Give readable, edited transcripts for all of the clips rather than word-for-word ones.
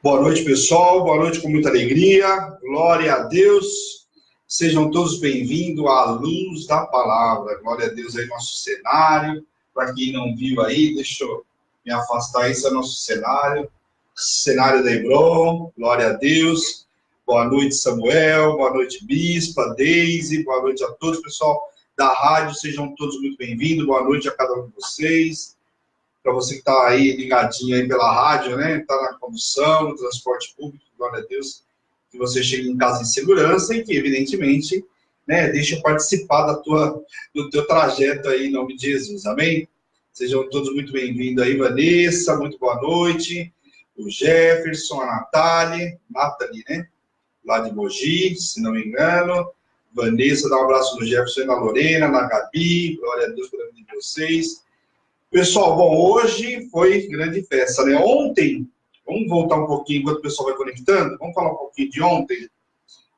Boa noite, pessoal. Boa noite com muita alegria. Glória a Deus. Sejam todos bem-vindos à luz da palavra. Glória a Deus aí, nosso cenário. Para quem não viu aí, deixa eu me afastar. Esse é o nosso cenário. Cenário da Hebron. Glória a Deus. Boa noite, Samuel. Boa noite, Bispa, Deise. Boa noite a todos, pessoal da rádio. Sejam todos muito bem-vindos. Boa noite a cada um de vocês. Para você que está aí ligadinho aí pela rádio, né? Está na condução, no transporte público, glória a Deus, que você chegue em casa em segurança e que, evidentemente, né, deixa eu participar do teu trajeto aí, em nome de Jesus, amém? Sejam todos muito bem-vindos aí, Vanessa, muito boa noite, o Jefferson, a Nathalie, né? Lá de Mogi, se não me engano. Vanessa, dá um abraço no Jefferson e na Lorena, na Gabi, glória a Deus pela vida de vocês. Pessoal, bom, hoje foi grande festa, né? Ontem, vamos voltar um pouquinho enquanto o pessoal vai conectando, vamos falar um pouquinho de ontem.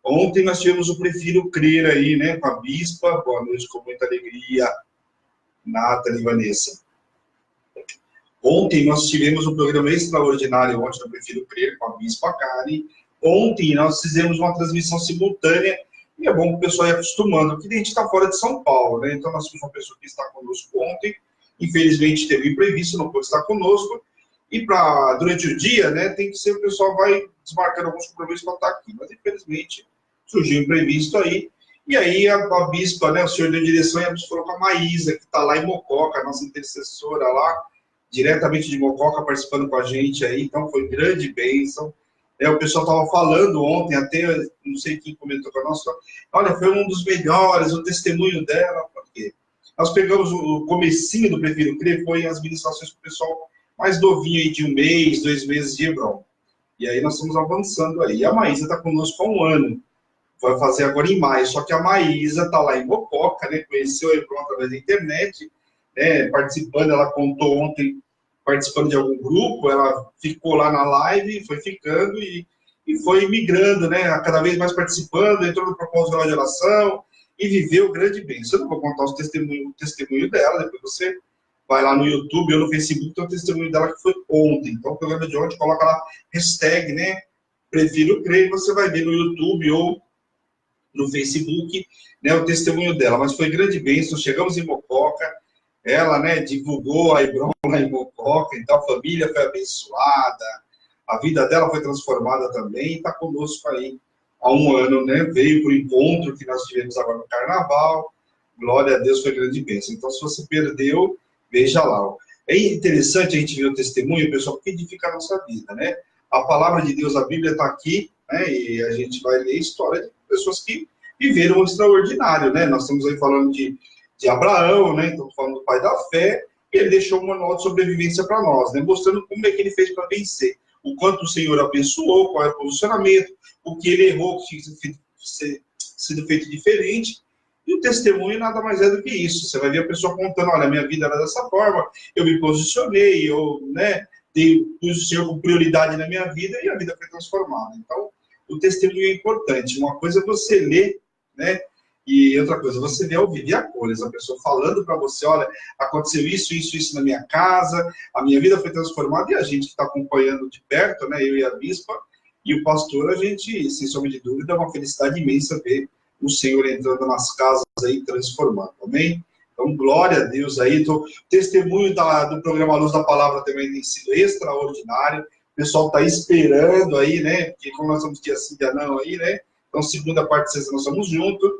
Ontem nós tivemos o Prefiro Crer aí, né, com a Bispa, boa noite, com muita alegria, Nathalie e Vanessa. Ontem nós tivemos um programa extraordinário, ontem no Prefiro Crer, com a Bispa Karen. Ontem nós fizemos uma transmissão simultânea, e é bom que o pessoal ir acostumando, porque a gente está fora de São Paulo, né? Então nós temos uma pessoa que está conosco ontem, infelizmente teve imprevisto, não pôde estar conosco, e durante o dia, né, tem que ser, o pessoal vai desmarcando alguns compromissos para estar aqui, mas infelizmente surgiu um imprevisto aí, e aí a Bispa, né, o senhor deu direção e a Bispa falou com a Maísa, que está lá em Mococa, a nossa intercessora lá, diretamente de Mococa, participando com a gente aí, então foi grande bênção. O pessoal estava falando ontem, até, não sei quem comentou com a nossa, olha, foi um dos melhores, o testemunho dela, porque nós pegamos o comecinho do Prefiro Crer, foi as ministrações com o pessoal mais novinho aí, de 1 mês, 2 meses de Hebron. E aí nós estamos avançando aí. A Maísa está conosco há 1 ano, vai fazer agora em maio, só que a Maísa está lá em Mococa, né, conheceu a Hebron através da internet, né, participando, ela contou ontem, participando de algum grupo, ela ficou lá na live, foi ficando e foi migrando, né, cada vez mais participando, entrou no propósito de oração, e viveu grande bênção. Eu não vou contar o testemunho dela, depois você vai lá no YouTube ou no Facebook, tem o testemunho dela que foi ontem. Então, o programa de ontem, coloca lá, hashtag, né, Prefiro Crer, e você vai ver no YouTube ou no Facebook, né, o testemunho dela. Mas foi grande bênção, chegamos em Mococa, ela, né, divulgou a Hebron lá em Mococa, então a família foi abençoada, a vida dela foi transformada também, e está conosco aí há 1 ano, né? Veio para o encontro que nós tivemos agora no Carnaval. Glória a Deus, foi grande bênção. Então, se você perdeu, veja lá. É interessante a gente ver o testemunho, pessoal, porque edifica a nossa vida, né? A palavra de Deus, a Bíblia está aqui, né? E a gente vai ler a história de pessoas que viveram o extraordinário, né? Nós estamos aí falando de Abraão, né? Estamos falando do pai da fé, e ele deixou um manual de sobrevivência para nós, né? Mostrando como é que ele fez para vencer. O quanto o Senhor abençoou, qual é o posicionamento, o que ele errou, que tinha sido feito diferente, e o testemunho nada mais é do que isso. Você vai ver a pessoa contando, olha, minha vida era dessa forma, eu me posicionei, eu, né, pus o Senhor como prioridade na minha vida, e a vida foi transformada. Então, o testemunho é importante. Uma coisa é você ler, né, e outra coisa, você vê ao vivo e a cores, a pessoa falando para você, olha, aconteceu isso na minha casa, a minha vida foi transformada, e a gente que está acompanhando de perto, né, eu e a Bispa, e o pastor, a gente, sem sombra de dúvida, é uma felicidade imensa ver o Senhor entrando nas casas aí, transformando, amém? Então, glória a Deus aí. Então, o testemunho do programa Luz da Palavra também tem sido extraordinário. O pessoal está esperando aí, né? Porque como nós estamos dia sim, dia não aí, né? Então, segunda parte, sexta, nós estamos juntos.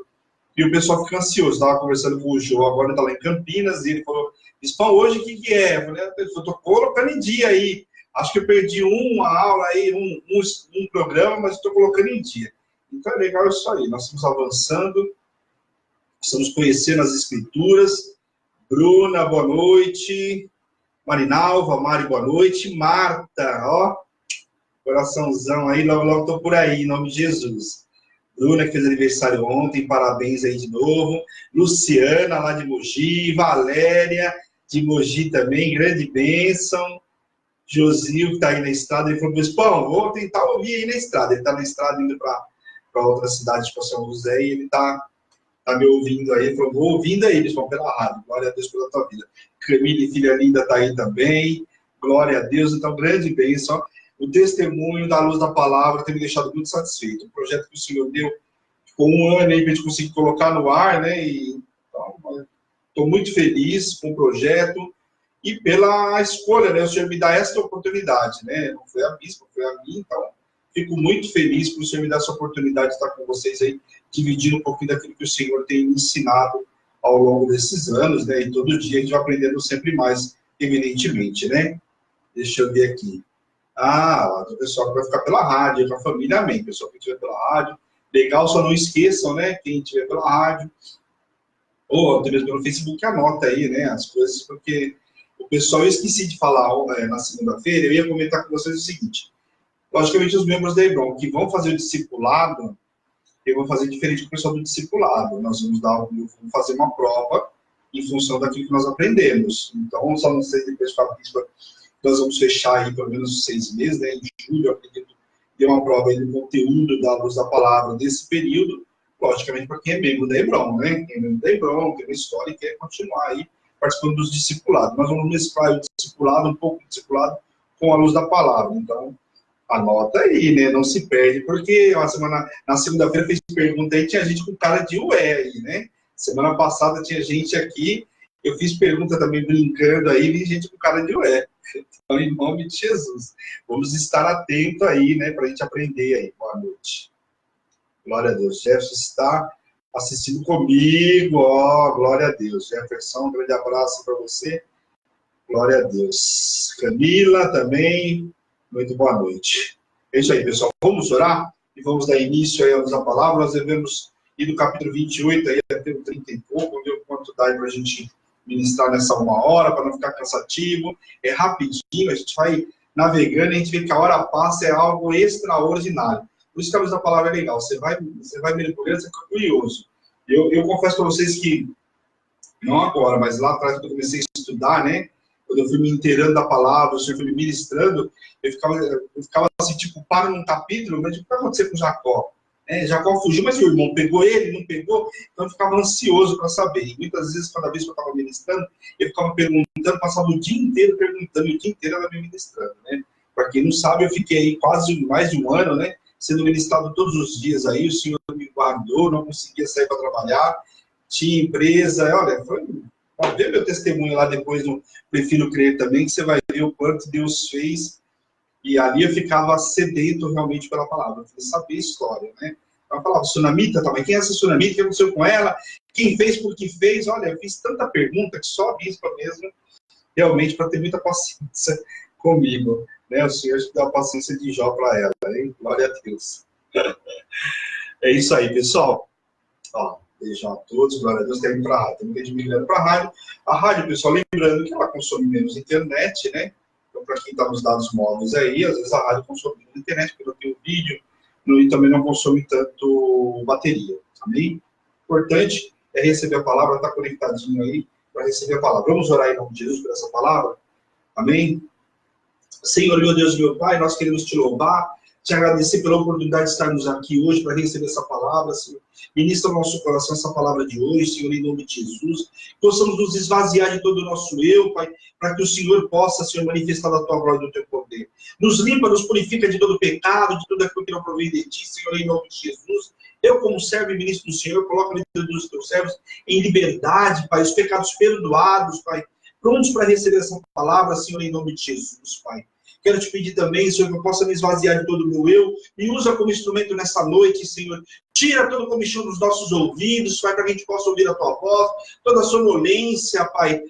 E o pessoal fica ansioso. Estava conversando com o Jô, agora ele está lá em Campinas, e ele falou, Bispão, hoje o que é? Eu falei, eu estou colocando em dia aí. Acho que eu perdi uma aula aí, um programa, mas estou colocando em dia. Então é legal isso aí. Nós estamos avançando, estamos conhecendo as Escrituras. Bruna, boa noite. Marinalva, Mari, boa noite. Marta, ó, coraçãozão aí, logo, logo estou por aí, em nome de Jesus. Bruna, que fez aniversário ontem, parabéns aí de novo. Luciana, lá de Mogi. Valéria, de Mogi também, grande bênção. Josil, que está aí na estrada, ele falou, Bispão, vou tentar ouvir aí na estrada. Ele está na estrada indo para outra cidade, tipo São José, e ele está me ouvindo aí. Ele falou, vou ouvindo aí, Bispão, pela rádio. Glória a Deus pela tua vida. Camille, filha linda, está aí também. Glória a Deus. Então, grande bênção. o testemunho da luz da palavra tem me deixado muito satisfeito. O projeto que o Senhor deu, ficou um ano aí para a gente conseguir colocar no ar, né? E então, estou muito feliz com o projeto e pela escolha, né? O Senhor me dá esta oportunidade, né? Não foi a bispa, foi a mim, então fico muito feliz por o Senhor me dar essa oportunidade de estar com vocês aí, dividindo um pouquinho daquilo que o Senhor tem ensinado ao longo desses anos, né? E todo dia a gente vai aprendendo sempre mais, evidentemente, né? Deixa eu ver aqui. O pessoal que vai ficar pela rádio, com a família, amém. Pessoal que estiver pela rádio, legal, só não esqueçam, né? Quem estiver pela rádio, ou até mesmo pelo Facebook, anota aí, né? As coisas, porque o pessoal, eu esqueci de falar na segunda-feira, eu ia comentar com vocês o seguinte. Logicamente, os membros da Hebron que vão fazer o discipulado, eu vou fazer diferente do pessoal do discipulado. Nós vamos fazer uma prova em função daquilo que nós aprendemos. Então, só não sei depois com a bispa, nós vamos fechar aí pelo menos 6 meses, né? Em julho, eu acredito, ter uma prova aí do conteúdo da luz da palavra desse período, logicamente para quem é membro da Hebron, né? Quem é membro da Hebron, tem uma história e quer continuar aí participando dos discipulados. Nós vamos mesclar o discipulado, um pouco do discipulado, com a luz da palavra. Então, anota aí, né? Não se perde, porque na segunda-feira fez pergunta aí, tinha gente com cara de ué aí, né? Semana passada tinha gente aqui, eu fiz pergunta também brincando aí, vi gente com cara de ué. Então, em nome de Jesus, vamos estar atentos aí, né? Para a gente aprender aí. Boa noite. Glória a Deus. Jefferson está assistindo comigo, glória a Deus. Jefferson, um grande abraço para você. Glória a Deus. Camila também. Muito boa noite. É isso aí, pessoal. Vamos orar e vamos dar início aí à palavra. Nós devemos ir do capítulo 28 aí até o 30 e pouco, vamos ver quanto dá aí para a gente ministrar nessa 1 hora, para não ficar cansativo. É rapidinho, a gente vai navegando e a gente vê que a hora passa, é algo extraordinário. Por isso que a luz da palavra é legal. Você vai mergulhando, você fica curioso. Eu confesso para vocês que, não agora, mas lá atrás, quando eu comecei a estudar, né? Quando eu fui me inteirando da palavra, o Senhor foi me ministrando, eu ficava assim, tipo, paro num capítulo, mas o que vai acontecer com Jacó? Jacó fugiu, mas o irmão pegou ele, não pegou? Então eu ficava ansioso para saber. E muitas vezes, cada vez que eu estava ministrando, eu ficava perguntando, passava o dia inteiro perguntando, e o dia inteiro ela me ministrando, né? Para quem não sabe, eu fiquei aí quase mais de 1 ano, né? Sendo ministrado todos os dias aí, o Senhor me guardou, não conseguia sair para trabalhar, tinha empresa, olha, pode ver meu testemunho lá depois no Prefiro Crer também, que você vai ver o quanto Deus fez. E ali eu ficava sedento realmente pela palavra. Eu queria saber a história, né? Ela falava, Sunamita, tá, mas quem é essa Sunamita? O que aconteceu com ela? Quem fez por que fez? Olha, eu fiz tanta pergunta que só a bispa mesmo, realmente, para ter muita paciência comigo. Né? O Senhor dá a paciência de Jó para ela, hein? Glória a Deus. É isso aí, pessoal. Beijão a todos, glória a Deus, tem para a rádio. Tem muita gente migrando para a rádio. A rádio, pessoal, lembrando que ela consome menos internet, né? Então, para quem está nos dados móveis aí, às vezes a rádio consome menos internet, porque não tem o vídeo, e também não consome tanto bateria. Amém? Importante é receber a palavra, estar conectadinho aí para receber a palavra. Vamos orar em nome de Jesus por essa palavra? Amém? Senhor, meu Deus e meu Pai, nós queremos te louvar, te agradecer pela oportunidade de estarmos aqui hoje para receber essa palavra, Senhor. Ministra no nosso coração essa palavra de hoje, Senhor, em nome de Jesus. Possamos nos esvaziar de todo o nosso eu, Pai, para que o Senhor possa, Senhor, manifestar a tua glória e do teu poder. Nos limpa, nos purifica de todo pecado, de tudo aquilo que não provém de ti, Senhor, em nome de Jesus. Eu, como servo e ministro do Senhor, coloco na vida dos teus servos em liberdade, Pai, os pecados perdoados, Pai, prontos para receber essa palavra, Senhor, em nome de Jesus, Pai. Quero te pedir também, Senhor, que eu possa me esvaziar de todo o meu eu, me usa como instrumento nessa noite, Senhor. Tira todo o comichão dos nossos ouvidos, Pai, para que a gente possa ouvir a tua voz, toda a sonolência, Pai.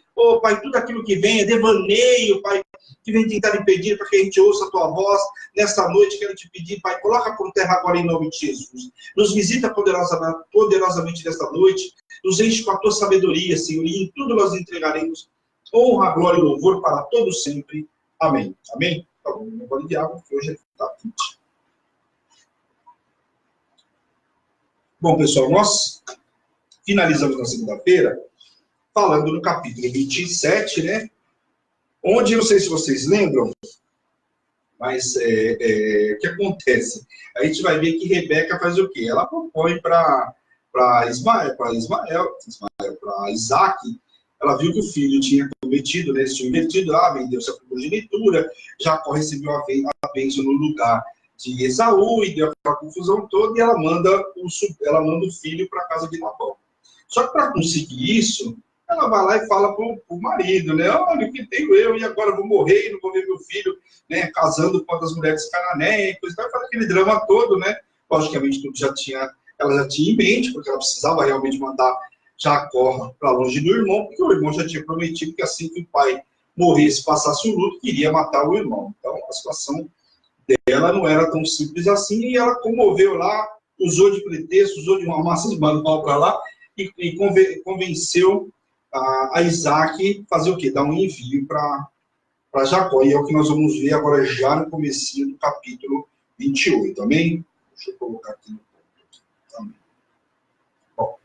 Pai, tudo aquilo que vem, devaneio, Pai, que vem tentar impedir para que a gente ouça a tua voz. Nesta noite, quero te pedir, Pai, coloca por terra agora em nome de Jesus. Nos visita poderosamente nesta noite, nos enche com a tua sabedoria, Senhor, e em tudo nós entregaremos honra, glória e louvor para todos sempre. Amém. Amém? Tá bom, não pode de água, porque hoje está quente. Bom, pessoal, nós finalizamos na segunda-feira falando no capítulo 27, né? Onde, não sei se vocês lembram, mas o que acontece? A gente vai ver que Rebeca faz o quê? Ela propõe para Isaac, ela viu que o filho tinha prometido, né? Eles tinham invertido, vendeu-se a primogenitura, Jacó recebeu a bênção no lugar de Esaú, e deu aquela confusão toda, e ela manda o filho para a casa de Labão. Só que para conseguir isso, ela vai lá e fala para o marido, né? Olha, o que tenho eu, e agora eu vou morrer, e não vou ver meu filho, né, casando com as mulheres cananeias, e faz aquele drama todo, né? Logicamente, ela já tinha em mente, porque ela precisava realmente mandar Jacó para longe do irmão, porque o irmão já tinha prometido que assim que o pai morresse, passasse o luto, queria matar o irmão. Então, a situação dela não era tão simples assim, e ela comoveu lá, usou de pretexto, usou de uma massa de manual para lá, e convenceu a Isaac fazer o quê? Dar um envio para Jacó. E é o que nós vamos ver agora já no comecinho do capítulo 28, amém? Deixa eu colocar aqui no ponto. Também. Bom,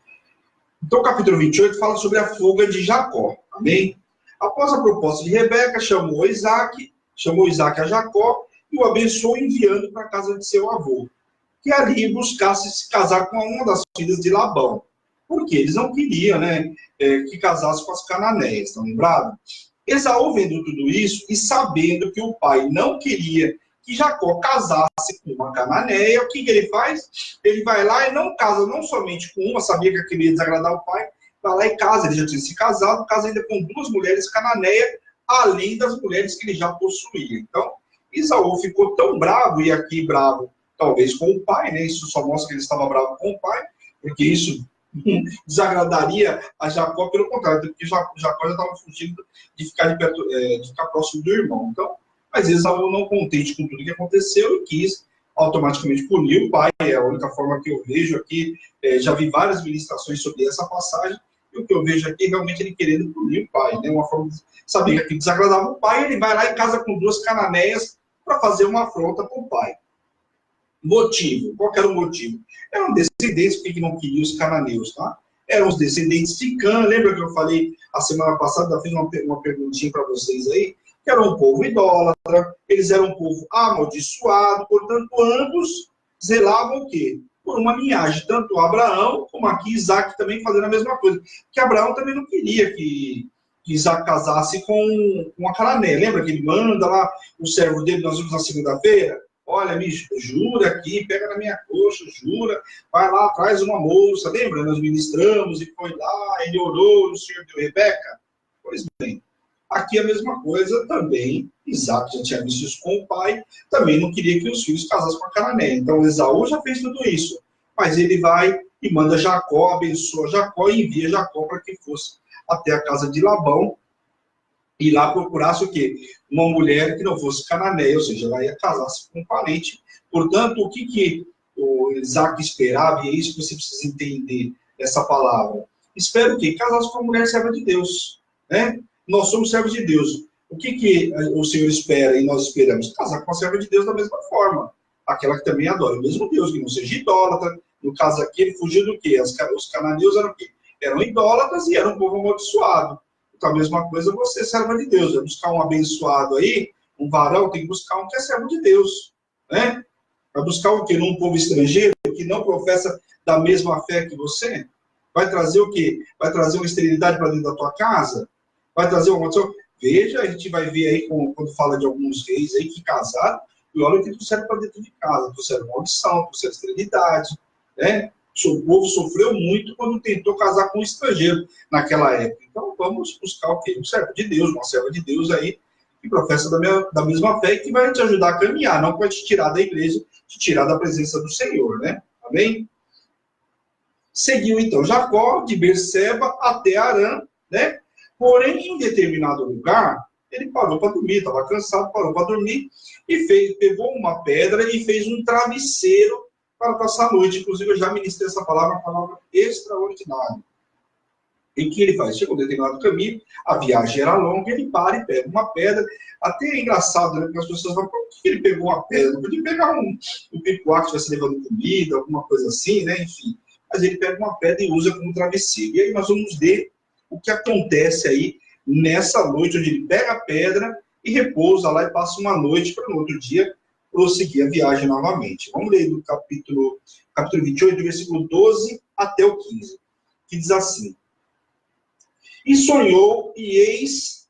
então o capítulo 28 fala sobre a fuga de Jacó, amém? Após a proposta de Rebeca, chamou Isaac a Jacó e o abençoou enviando para a casa de seu avô, que ali buscasse se casar com uma das filhas de Labão. Porque eles não queriam, né, que casasse com as cananeias, estão lembrados? Esaú vendo tudo isso e sabendo que o pai não queria que Jacó casasse com uma cananeia, o que ele faz? Ele vai lá e não casa não somente com uma, sabia que queria desagradar o pai, vai lá e casa, ele já tinha se casado, casa ainda com 2 mulheres cananeias, além das mulheres que ele já possuía. Então, Esaú ficou tão bravo, e aqui bravo talvez com o pai, né? Isso só mostra que ele estava bravo com o pai, porque isso desagradaria a Jacó, pelo contrário, porque Jacó já estava fugindo de ficar de ficar próximo do irmão. Então, mas Esaú, não contente com tudo que aconteceu, e quis automaticamente punir o pai. É a única forma que eu vejo aqui. Já vi várias ministrações sobre essa passagem, e o que eu vejo aqui é realmente ele querendo punir o pai, né? Uma forma de saber que desagradava o pai, ele vai lá e casa com 2 cananeias para fazer uma afronta para o pai. Motivo. Qual era o motivo? Eram descendentes, porque não queriam os cananeus, tá? Eram os descendentes de Cã. Lembra que eu falei a semana passada, fiz uma perguntinha para vocês aí, que era um povo idólatra, eles eram um povo amaldiçoado, portanto, ambos zelavam o quê? Por uma linhagem, tanto Abraão como aqui Isaac também fazendo a mesma coisa. Porque Abraão também não queria que Isaac casasse com uma cananeia. Lembra que ele manda lá o servo dele, nós vimos na segunda-feira? Olha, me jura aqui, pega na minha coxa, jura, vai lá, traz uma moça, lembra? Nós ministramos e foi lá, ele orou, o Senhor deu Rebeca. Pois bem, aqui a mesma coisa também, Isaac já tinha visto isso com o pai, também não queria que os filhos casassem com a cananeia. Então Esaú já fez tudo isso, mas ele vai e manda Jacó, abençoa Jacó e envia Jacó para que fosse até a casa de Labão, e lá procurasse o quê? Uma mulher que não fosse cananeia, ou seja, ela ia casar-se com um parente. Portanto, o que o Isaac esperava, e é isso que você precisa entender essa palavra. Espera o quê? Casar-se com uma mulher serva de Deus, né? Nós somos servos de Deus. O que o Senhor espera e nós esperamos? Casar com a serva de Deus da mesma forma. Aquela que também adora o mesmo Deus, que não seja idólatra. No caso aqui, ele fugiu do quê? Os cananeus eram o quê? Eram idólatras e eram um povo amaldiçoado. Então, a mesma coisa, você é serva de Deus. Vai buscar um abençoado aí, um varão, tem que buscar um que é servo de Deus, né? Vai buscar o quê? Num povo estrangeiro, que não professa da mesma fé que você? Vai trazer o quê? Vai trazer uma esterilidade para dentro da tua casa? Vai trazer uma maldição? Veja, a gente vai ver aí, quando fala de alguns reis aí que casaram, e olha o que trouxeram para dentro de casa. Trouxeram maldição, trouxeram esterilidade, né? O povo sofreu muito quando tentou casar com um estrangeiro naquela época. Então, vamos buscar o quê? Um servo de Deus, uma serva de Deus aí, que professa da mesma fé e que vai te ajudar a caminhar, não vai te tirar da igreja, te tirar da presença do Senhor, né? Amém? Seguiu, então, Jacó, de Berseba até Arã, né? Porém, em determinado lugar, ele parou para dormir, estava cansado, parou para dormir, e pegou uma pedra e fez um travesseiro para passar a noite. Inclusive, eu já ministrei essa palavra, uma palavra extraordinária. E que ele faz? Chega um determinado caminho, a viagem era longa, ele para e pega uma pedra. Até é engraçado, né? Porque as pessoas falam, por que ele pegou uma pedra? Não podia pegar um picuá que estivesse levando comida, alguma coisa assim, né? Enfim. Mas ele pega uma pedra e usa como travesseiro. E aí nós vamos ver o que acontece aí nessa noite, onde ele pega a pedra e repousa lá e passa uma noite para no outro dia prosseguir a viagem novamente. Vamos ler do capítulo 28, do versículo 12 até o 15, que diz assim: E sonhou, e eis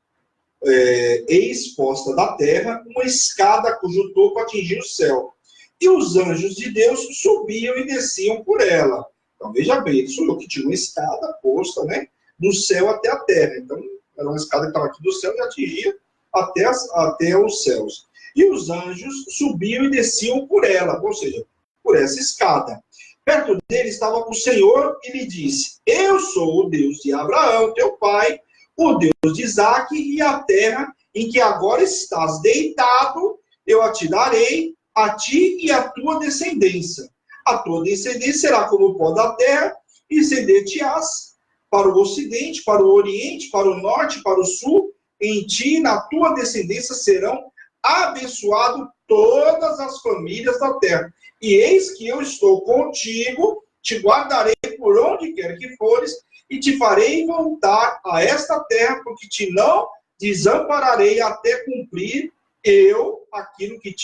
exposta da terra uma escada cujo topo atingia o céu. E os anjos de Deus subiam e desciam por ela. Então, veja bem, ele falou que tinha uma escada posta, né, do céu até a terra. Então, era uma escada que estava aqui do céu e atingia até os céus. E os anjos subiam e desciam por ela, ou seja, por essa escada. Perto dele estava o Senhor e lhe disse: Eu sou o Deus de Abraão, teu pai, o Deus de Isaque, e a terra em que agora estás deitado, eu a te darei, a ti e a tua descendência. A tua descendência será como o pó da terra, e estender-te-ás para o ocidente, para o oriente, para o norte, para o sul. Em ti e na tua descendência serão abençoadas todas as famílias da terra. E eis que eu estou contigo, te guardarei por onde quer que fores, e te farei voltar a esta terra, porque te não desampararei até cumprir eu aquilo que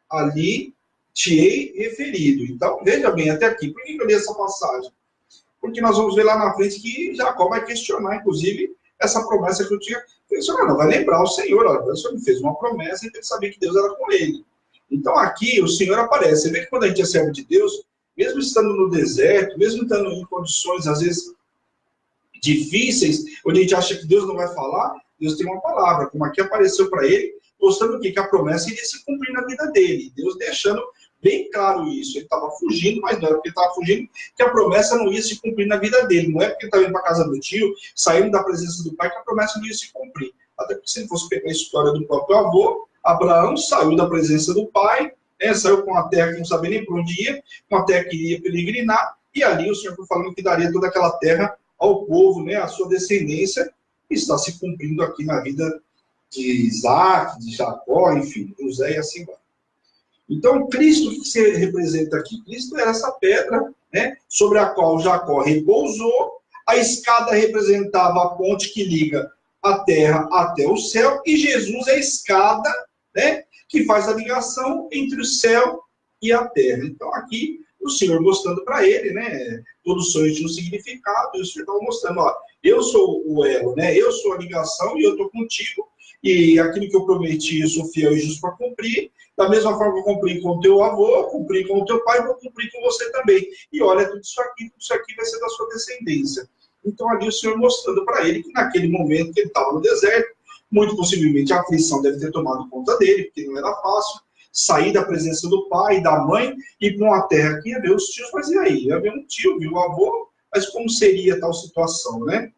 ali te hei referido. Então, veja bem, até aqui. Por que eu li essa passagem? Porque nós vamos ver lá na frente que Jacó vai questionar, inclusive, essa promessa que eu tinha. Ele não vai lembrar o Senhor, olha, o Senhor me fez uma promessa e ele sabia que Deus era com ele. Então, aqui, o Senhor aparece. Você vê que quando a gente é servo de Deus, mesmo estando no deserto, mesmo estando em condições, às vezes, difíceis, onde a gente acha que Deus não vai falar, Deus tem uma palavra, como aqui apareceu para ele, mostrando que a promessa iria se cumprir na vida dele. Deus deixando bem claro isso. Ele estava fugindo, mas não era porque ele estava fugindo, que a promessa não ia se cumprir na vida dele. Não é porque ele estava indo para a casa do tio, saindo da presença do pai, que a promessa não ia se cumprir. Até porque se ele fosse pegar a história do próprio avô, Abraão saiu da presença do pai, saiu com a terra que não sabia nem para onde ia, com a terra que iria peregrinar, e ali o Senhor foi falando que daria toda aquela terra ao povo, né, a sua descendência, que está se cumprindo aqui na vida de Isaac, de Jacó, enfim, José e assim vai. Então, Cristo, o que se representa aqui? Cristo era essa pedra, né, sobre a qual Jacó repousou, a escada representava a ponte que liga a terra até o céu, e Jesus é a escada, né, que faz a ligação entre o céu e a terra. Então, aqui, o Senhor mostrando para ele, né, todo sonho tinha um significado, e o Senhor estava mostrando, ó, eu sou o elo, né, eu sou a ligação, e eu estou contigo, e aquilo que eu prometi, eu sou fiel e justo para cumprir. Da mesma forma que eu cumpri com o teu avô, eu cumpri com o teu pai, eu vou cumprir com você também. E olha, tudo isso aqui vai ser da sua descendência. Então, ali o Senhor mostrando para ele que naquele momento que ele estava no deserto, muito possivelmente a aflição deve ter tomado conta dele, porque não era fácil sair da presença do pai, da mãe, e com a terra que ia ver os tios, mas e aí? Ia ver um tio, viu o avô, mas como seria tal situação, né?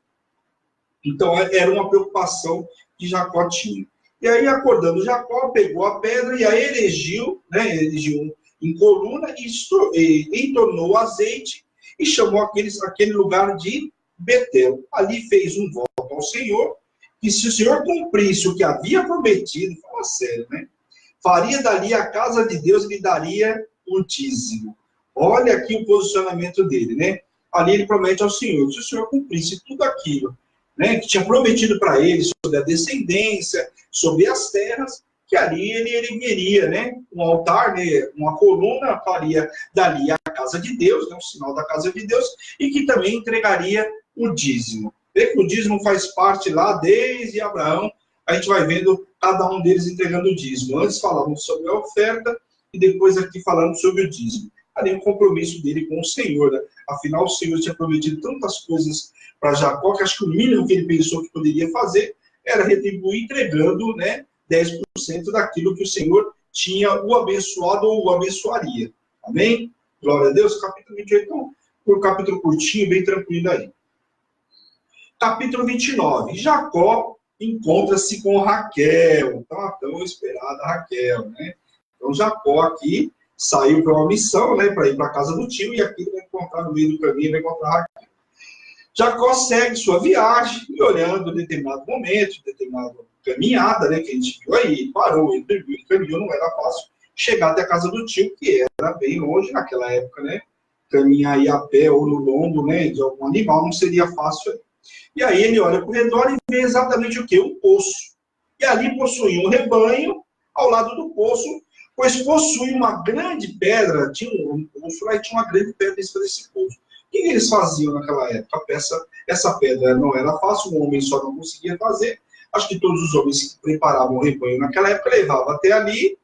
Então, era uma preocupação que Jacó tinha. E aí, acordando Jacó, pegou a pedra e a erigiu, né, erigiu em coluna e entornou azeite e chamou aquele lugar de Betel. Ali fez um voto ao Senhor, que se o Senhor cumprisse o que havia prometido, fala sério, né? Faria dali a casa de Deus e lhe daria o dízimo. Olha aqui o posicionamento dele, né? Ali ele promete ao Senhor, se o Senhor cumprisse tudo aquilo, né, que tinha prometido para ele sobre a descendência, sobre as terras, que ali ele ergueria, né, um altar, né, uma coluna, faria dali a casa de Deus, né, um sinal da casa de Deus, e que também entregaria o dízimo. Vê que o dízimo faz parte lá desde Abraão, a gente vai vendo cada um deles entregando o dízimo. Antes falamos sobre a oferta e depois aqui falamos sobre o dízimo. Ali o compromisso dele com o Senhor, né? Afinal o Senhor tinha prometido tantas coisas para Jacó, que acho que o mínimo que ele pensou que poderia fazer era retribuir entregando, né, 10% daquilo que o Senhor tinha o abençoado ou o abençoaria. Amém? Glória a Deus. Capítulo 28, então, um capítulo curtinho, bem tranquilo aí. Capítulo 29. Jacó encontra-se com Raquel. Então, a tão esperada Raquel, né? Então, Jacó aqui saiu para uma missão, né, para ir para a casa do tio, e aqui ele vai encontrar no meio do caminho, vai encontrar Raquel. Jacó segue sua viagem, e olhando em determinado momento, determinada caminhada, né, que a gente viu aí, parou, ele caminhou, não era fácil chegar até a casa do tio, que era bem longe naquela época, né? Caminhar aí a pé ou no lombo, né, de algum animal não seria fácil. E aí ele olha para o redor e vê exatamente o quê? Um poço. E ali possuía um rebanho ao lado do poço, pois possui uma grande pedra, tinha um poço lá e tinha uma grande pedra em cima desse poço. O que eles faziam naquela época? Essa pedra não era fácil, um homem só não conseguia fazer. acho que todos os homens que preparavam o rebanho naquela época levavam até ali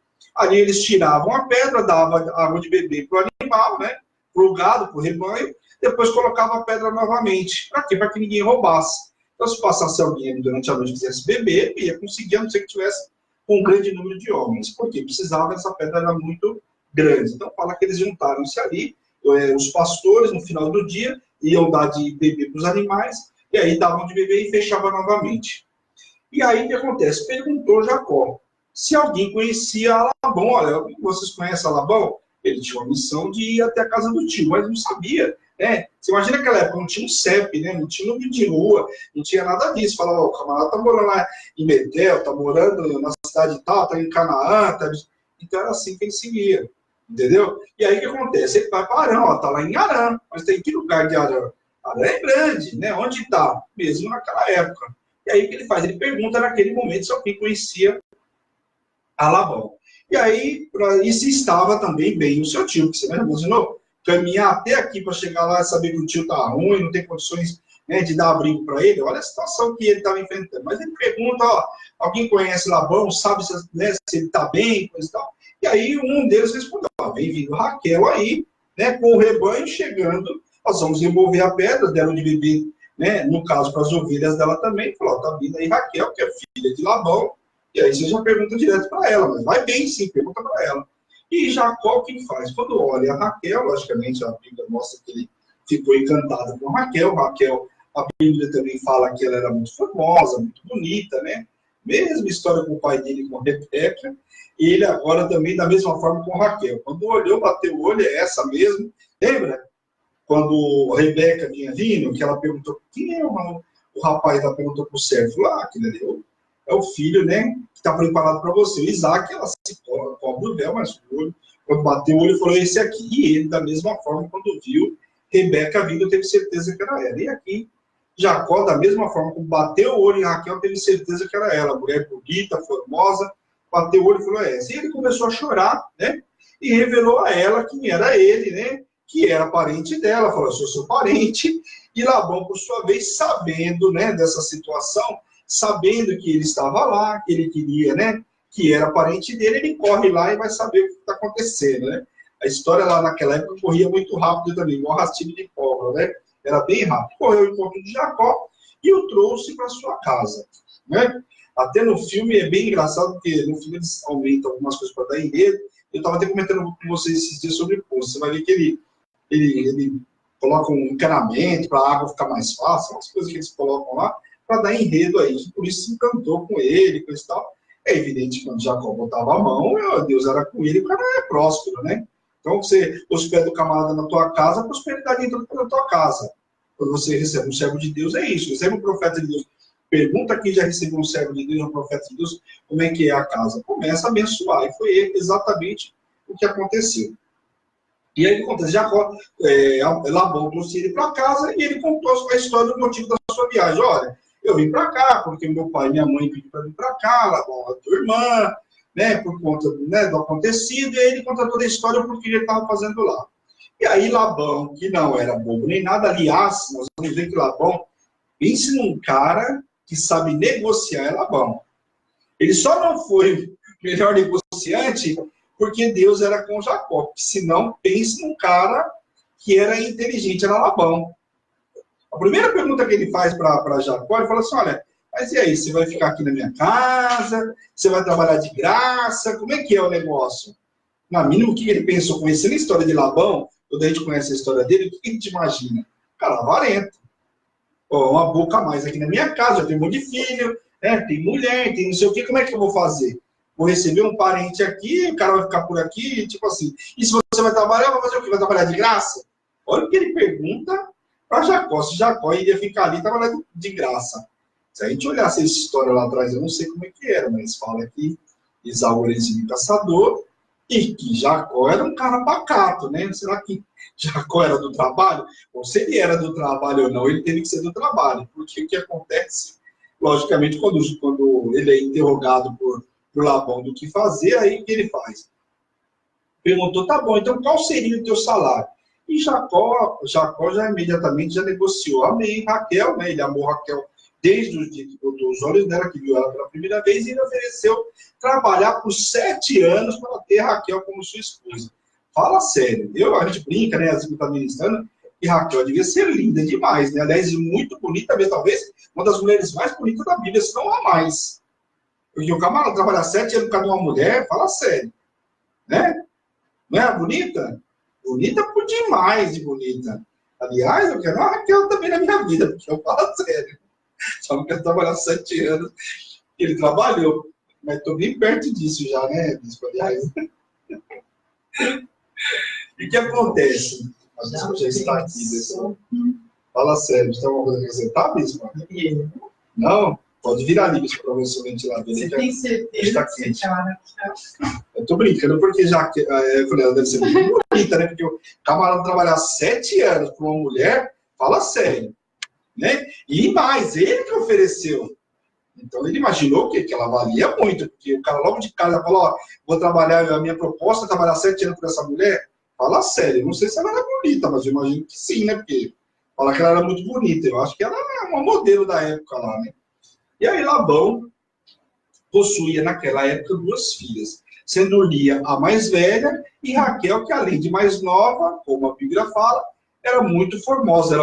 eles tiravam a pedra, davam água de beber para o animal, né? Para o gado, para o rebanho, depois colocava a pedra novamente. Para quê? Para que ninguém roubasse. Então, se passasse alguém durante a noite e quisesse beber, ia conseguir, a não ser que tivesse um grande número de homens. Porque precisava, essa pedra era muito grande. Então, fala que eles juntaram-se ali, os pastores, no final do dia, iam dar de beber para os animais, e aí davam de beber e fechava novamente. E aí, o que acontece? Perguntou Jacó se alguém conhecia Labão. Olha, vocês conhecem Labão? Ele tinha uma missão de ir até a casa do tio, mas não sabia. Né? Você imagina naquela época, não tinha um CEP, né? Não tinha nome de rua, não tinha nada disso. Falava, o camarada está morando lá em Betel, está morando na cidade tal, está em Canaã. Tá... Então era assim que ele seguia, entendeu? E aí o que acontece? Ele vai para Arã, está lá em Arã, mas tem que lugar de Arã? Arã é grande, né? Onde está? Mesmo naquela época. E aí o que ele faz? Ele pergunta naquele momento se alguém conhecia a Labão. E aí, isso estava também bem o seu tio, porque você não imaginou caminhar até aqui para chegar lá e saber que o tio está ruim, não tem condições, né, de dar abrigo para ele. Olha a situação que ele estava enfrentando. Mas ele pergunta, ó, alguém conhece Labão, sabe se, né, se ele está bem, coisa e tal. E aí um deles respondeu, ó, vem vindo Raquel aí, né, com o rebanho chegando, nós vamos remover a pedra, deram de beber, né, no caso para as ovelhas dela também, falou, ó, tá vindo aí Raquel, que é filha de Labão. E aí você já pergunta direto para ela, mas vai bem sim, pergunta para ela. E Jacó, o que faz? Quando olha a Raquel, logicamente a Bíblia mostra que ele ficou encantado com Raquel. Raquel, a Bíblia também fala que ela era muito formosa, muito bonita, né? Mesma história com o pai dele, com Rebeca. E ele agora também da mesma forma com Raquel. Quando olhou, bateu o olho, é essa mesmo. Lembra? Quando a Rebeca vinha vindo, que ela perguntou, quem é o rapaz? Ela perguntou para o servo, lá, aquele ali, é o filho, né, que está preparado para você. O Isaac, ela se cobre o véu, mas o olho, quando bateu o olho, falou, esse aqui. E ele, da mesma forma, quando viu Rebeca vindo, teve certeza que era ela. E aqui, Jacó, da mesma forma, quando bateu o olho em Raquel, teve certeza que era ela. Mulher bonita, formosa, bateu o olho e falou, é essa. E ele começou a chorar, né, e revelou a ela quem era ele, né, que era parente dela. Falou, eu sou seu parente. E Labão, por sua vez, sabendo, né, dessa situação, sabendo que ele estava lá, que ele queria, né, que era parente dele, ele corre lá e vai saber o que está acontecendo, né? A história lá naquela época corria muito rápido também, igual rastilho de pólvora, né? Era bem rápido. Correu ao encontro de Jacó e o trouxe para sua casa, né? Até no filme é bem engraçado, porque no filme eles aumentam algumas coisas para dar enredo. Eu estava até comentando com vocês esses dias sobre o poço. Você vai ver que ele coloca um encanamento para a água ficar mais fácil, umas coisas que eles colocam lá, para dar enredo aí, por isso se encantou com ele, com isso e tal. É evidente que quando Jacó botava a mão, Deus era com ele, o cara é próspero, né? Então, você hospeda o camarada na tua casa, a prosperidade entra na tua casa. Quando você recebe um servo de Deus, é isso. Recebe um profeta de Deus. Pergunta quem já recebeu um servo de Deus, um profeta de Deus, como é que é a casa. Começa a abençoar. E foi exatamente o que aconteceu. E aí, o que acontece? Jacó, Labão trouxe ele para casa e ele contou a história do motivo da sua viagem. Olha, eu vim para cá porque meu pai e minha mãe pediram para vir para cá, Labão, a tua irmã, né, por conta, né, do acontecido, e aí ele conta toda a história porque ele estava fazendo lá. E aí Labão, que não era bobo nem nada, aliás, nós vamos ver que Labão, pense num cara que sabe negociar, é Labão. Ele só não foi o melhor negociante porque Deus era com Jacó, porque senão pense num cara que era inteligente, era Labão. A primeira pergunta que ele faz para Jacó, ele fala assim, olha, mas e aí, você vai ficar aqui na minha casa? Você vai trabalhar de graça? Como é que é o negócio? No mínimo, o que ele pensou? Conhecendo a história de Labão, quando a gente conhece a história dele, o que a gente imagina? Cara, avarento. Uma boca a mais aqui na minha casa, eu tenho um monte de filho, né? Tem mulher, tem não sei o quê, como é que eu vou fazer? Vou receber um parente aqui, o cara vai ficar por aqui, tipo assim. E se você vai trabalhar, vai fazer o quê? Vai trabalhar de graça? Olha o que ele pergunta para Jacó, se Jacó iria ficar ali trabalhando de graça. Se a gente olhasse essa história lá atrás, eu não sei como é que era, mas fala que Esaú era exímio caçador e que Jacó era um cara pacato, né? Será que Jacó era do trabalho? Ou se ele era do trabalho ou não, ele teve que ser do trabalho, porque o que acontece, logicamente, quando ele é interrogado por Labão do que fazer, aí o que ele faz? Perguntou, tá bom, então qual seria o teu salário? E Jacó já imediatamente já negociou. Amém, Raquel, né? Ele amou Raquel desde o dia que botou os olhos nela, que viu ela pela primeira vez, e ele ofereceu trabalhar por 7 anos para ter Raquel como sua esposa. Fala sério. A gente brinca, né, assim, está ministrando, e Raquel devia ser linda demais, né? Aliás, muito bonita mesmo, talvez uma das mulheres mais bonitas da Bíblia, se não a mais. Porque o camarada trabalhar 7 anos por causa de uma mulher, fala sério. Né? Não é bonita? Bonita por demais de bonita. Aliás, eu quero uma Raquel também na minha vida, porque eu falo sério. Só não quero trabalhar 7 anos que ele trabalhou. Mas estou bem perto disso já, né, bispo? Aliás. E o que acontece? A bispo já está aqui, bispo. Fala sério, você tem alguma coisa a acrescentar, bispo? Não? Pode virar ali, bispo, para ver se o ventilador. Você tem certeza está quente. Eu estou brincando, porque já eu falei, ela deve ser muito bonita, né? Porque o camarada trabalhar 7 anos para uma mulher, fala sério. Né? E mais, ele que ofereceu. Então ele imaginou que ela valia muito, porque o cara logo de casa falou, ó, vou trabalhar, a minha proposta é trabalhar 7 anos por essa mulher. Fala sério, não sei se ela era bonita, mas eu imagino que sim, né? Porque fala que ela era muito bonita, eu acho que ela é uma modelo da época lá, né? E aí Labão possuía naquela época 2 filhas, sendo Lia a mais velha e Raquel, que além de mais nova, como a Bíblia fala, era muito formosa.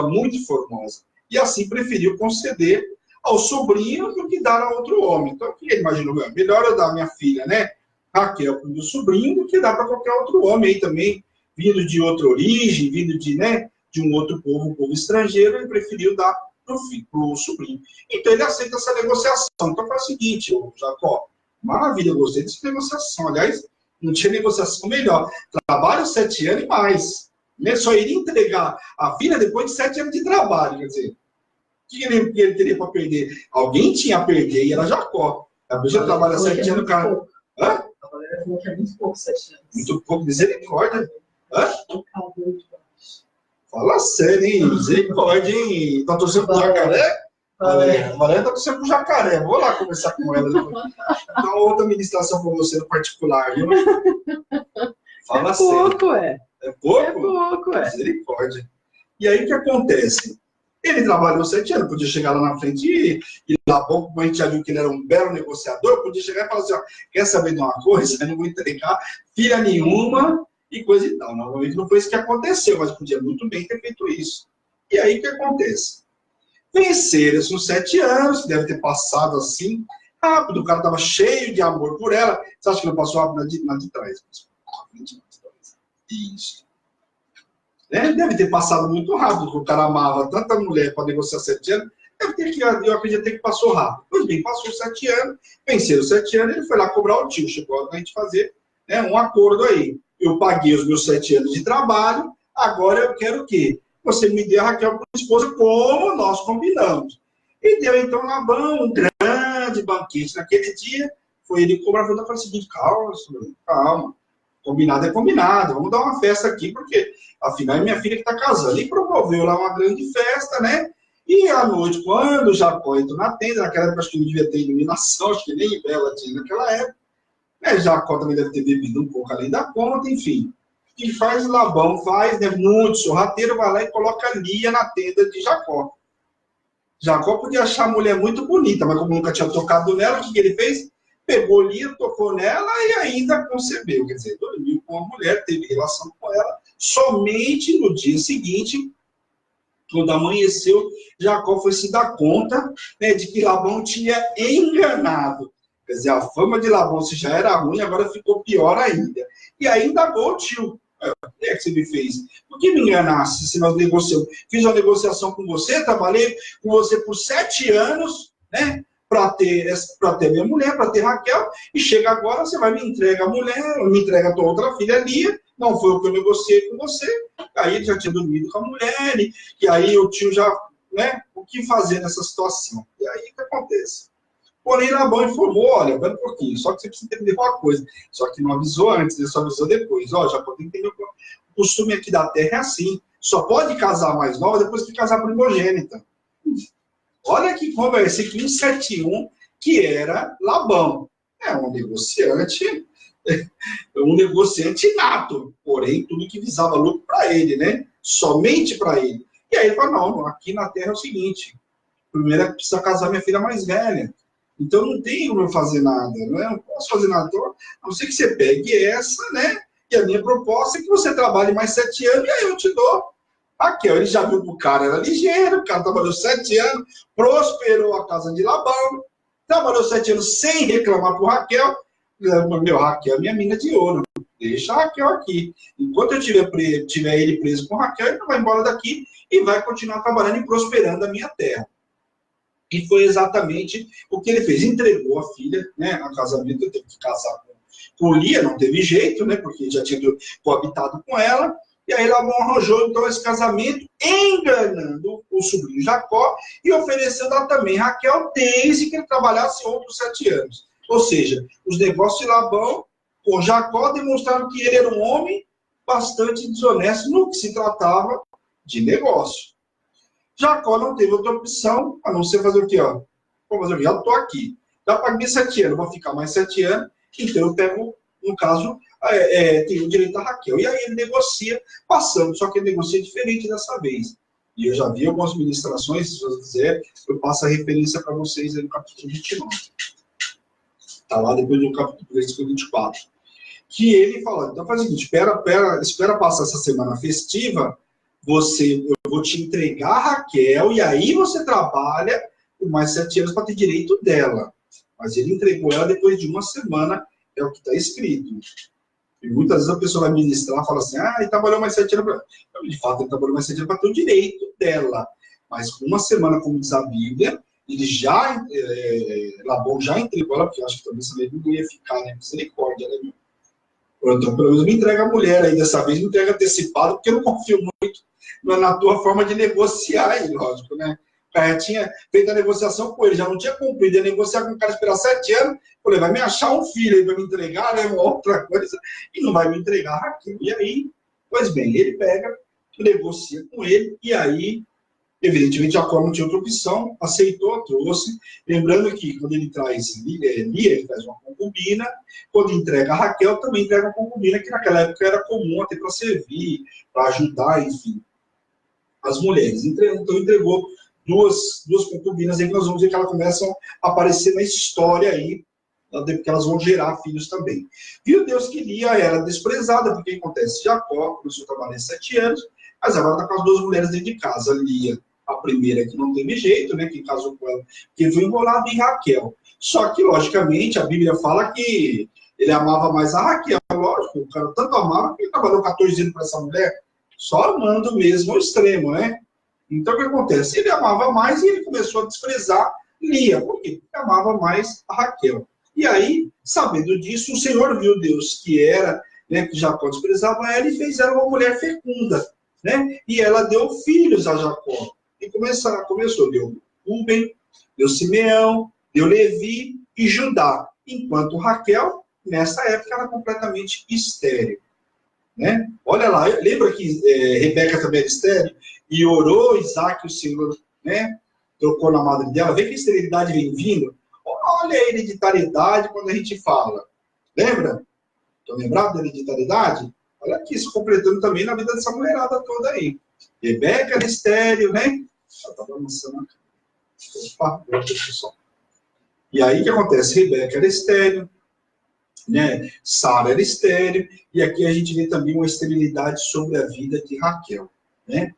E assim preferiu conceder ao sobrinho do que dar a outro homem. Então, o que ele imaginou? Melhor eu dar minha filha, né, Raquel, para o meu sobrinho, do que dar para qualquer outro homem aí também, vindo de outra origem, vindo de um outro povo, um povo estrangeiro, ele preferiu dar para o sobrinho. Então, ele aceita essa negociação. Então, faz o seguinte, Jacó, maravilha, eu gostei dessa negociação. Aliás, não tinha negociação melhor. Trabalho 7 anos e mais. Né? Só iria entregar a filha depois de 7 anos de trabalho. Quer dizer, o que ele teria para perder? Alguém tinha a perder e era Jacó. A pessoa trabalha 7 anos, cara. Hã? A galera falou que é muito pouco 7 anos. Muito pouco, misericórdia. Hã? Fala sério, hein? Misericórdia, hein? Tá torcendo pro jacaré? A Maria tá torcendo pro jacaré. Vou lá conversar com ela. Dá uma outra ministração para você no particular, viu? Fala sério. Pouco, é. É pouco? É pouco, é. Misericórdia. E aí o que acontece? Ele trabalhou 7 anos, podia chegar lá na frente e lá pouco, como a gente já viu que ele era um belo negociador, podia chegar e falar assim, ó, quer saber de uma coisa? Eu não vou entregar filha nenhuma e coisa e tal. Normalmente não foi isso que aconteceu, mas podia muito bem ter feito isso. E aí o que acontece? Venceram-se uns 7 anos, deve ter passado assim, rápido, o cara estava cheio de amor por ela. Você acha que não passou rápido na de trás? Isso. Deve ter passado muito rápido, porque o cara amava tanta mulher para negociar 7 anos, eu acredito que passou rápido. Pois bem, passou 7 anos, venceram 7 anos, ele foi lá cobrar o tio, chegou a gente fazer um acordo aí. Eu paguei os meus 7 anos de trabalho, agora eu quero o quê? Você me dê a Raquel como esposa, como nós combinamos. E deu então Labão um grande banquete naquele dia, foi ele cobrar, falou o seguinte, calma. Combinado é combinado, vamos dar uma festa aqui, porque afinal é minha filha que está casando. E promoveu lá uma grande festa, né? E à noite, quando Jacó entrou na tenda, naquela época acho que não devia ter iluminação, acho que nem vela tinha naquela época, né? Jacó também deve ter bebido um pouco além da conta, enfim. O que faz Labão? Muito sorrateiro, vai lá e coloca Lia na tenda de Jacó. Jacó podia achar a mulher muito bonita, mas como nunca tinha tocado nela, o que ele fez? Pegou Lia, tocou nela e ainda concebeu. Quer dizer, dormiu com a mulher, teve relação com ela. Somente no dia seguinte, quando amanheceu, Jacó foi se dar conta, né, de que Labão tinha enganado. Quer dizer, a fama de Labão, se já era ruim, agora ficou pior ainda. E aí indagou o tio. O que é que você me fez? Por que me enganasse se nós negociamos? Fiz uma negociação com você, trabalhei com você por 7 anos, né? Para ter minha mulher, para ter Raquel, e chega agora, você vai me entrega a mulher, me entrega a tua outra filha Lia, não foi o que eu negociei com você, aí ele já tinha dormido com a mulher, e aí o tio já, né, o que fazer nessa situação? E aí o que acontece? Porém, Labão informou, olha, espera um pouquinho, só que você precisa entender uma coisa, só que não avisou antes, ele só avisou depois, ó, já pode entender o costume aqui da terra é assim, só pode casar mais nova depois que casar primogênita. Olha que conversa, que 171, que era Labão. É um negociante nato, porém, tudo que visava lucro para ele, né? Somente para ele. E aí ele falou, não, aqui na terra é o seguinte, primeiro precisa casar minha filha mais velha. Então não tem como eu fazer nada, né? Eu não posso fazer nada. Então, a não ser que você pegue essa, né? E a minha proposta é que você trabalhe mais 7 anos e aí eu te dou. Raquel, ele já viu que o cara era ligeiro, o cara trabalhou 7 anos, prosperou a casa de Labão, trabalhou 7 anos sem reclamar por Raquel. Meu, Raquel é minha mina de ouro. Deixa a Raquel aqui. Enquanto eu tiver ele preso com Raquel, ele não vai embora daqui e vai continuar trabalhando e prosperando a minha terra. E foi exatamente o que ele fez. Entregou a filha, né? A casamento, ele teve que casar com Lia, não teve jeito, né? Porque já tinha coabitado com ela. E aí Labão arranjou, então, esse casamento, enganando o sobrinho Jacó e oferecendo a também Raquel, desde que ele trabalhasse outros 7 anos. Ou seja, os negócios de Labão com Jacó demonstraram que ele era um homem bastante desonesto no que se tratava de negócio. Jacó não teve outra opção, a não ser fazer o quê? Ó? Vou fazer o quê? Já estou aqui. Já paguei 7 anos, vou ficar mais 7 anos, então eu pego, no caso, tenho o direito a Raquel. E aí ele negocia, passando, só que ele negocia diferente dessa vez. E eu já vi algumas ministrações, se você quiser, eu passo a referência para vocês aí no capítulo 29. Está lá depois do capítulo 24. Que ele fala, então faz o seguinte, espera passar essa semana festiva, eu vou te entregar a Raquel, e aí você trabalha por mais 7 anos para ter direito dela. Mas ele entregou ela depois de 1 semana, é o que está escrito. E muitas vezes a pessoa vai ministrar e fala assim, ele trabalhou mais 7 anos. De fato, ele trabalhou mais 7 anos para ter o direito dela. Mas com 1 semana, como diz a Bíblia, ele Labão já entregou ela, porque eu acho que talvez essa não ia ficar, né? Misericórdia, né? Então, pelo menos me entrega a mulher aí, dessa vez me entrega antecipado, porque eu não confio muito na tua forma de negociar aí, lógico, né? O cara tinha feito a negociação com ele, já não tinha cumprido, ia negociar com o cara, esperar 7 anos, falei, vai me achar um filho aí, vai me entregar, né, uma outra coisa, e não vai me entregar Raquel. E aí, pois bem, ele pega, negocia com ele, e aí, evidentemente, Jacó não tinha outra opção, aceitou, trouxe, lembrando que quando ele traz Lia, ele traz uma concubina, quando entrega a Raquel, também entrega uma concubina, que naquela época era comum até para servir, para ajudar, enfim, as mulheres. Então entregou duas concubinas, aí que nós vamos ver que elas começam a aparecer na história aí, porque elas vão gerar filhos também. Viu Deus que Lia era desprezada, porque acontece, Jacó começou a trabalhar 7 anos, mas agora está com as 2 mulheres dentro de casa, Lia, a primeira que não teve jeito, né, que casou com ela, que foi enrolada, e Raquel. Só que, logicamente, a Bíblia fala que ele amava mais a Raquel, lógico, o cara tanto amava que ele trabalhou 14 anos para essa mulher, só amando mesmo ao extremo, né? Então, o que acontece? Ele amava mais e ele começou a desprezar Lia, porque ele amava mais a Raquel. E aí, sabendo disso, o Senhor viu Deus que era, né, que Jacó desprezava ela e fez ela uma mulher fecunda, né? E ela deu filhos a Jacó. E começou, deu Rúben, deu Simeão, deu Levi e Judá. Enquanto Raquel, nessa época, era completamente estéril. Né? Olha lá, lembra que Rebeca também era estéril? E orou Isaac, o Senhor, né? Trocou na madre dela. Vê que a esterilidade vem vindo. Olha a hereditariedade quando a gente fala. Lembra? Estão lembrados da hereditariedade? Olha aqui, isso completando também na vida dessa mulherada toda aí. Rebeca era estéril, né? Ela está balançando aqui. Opa, e aí o que acontece? Rebeca era estéril, né? Sara era estéril, e aqui a gente vê também uma esterilidade sobre a vida de Raquel, né?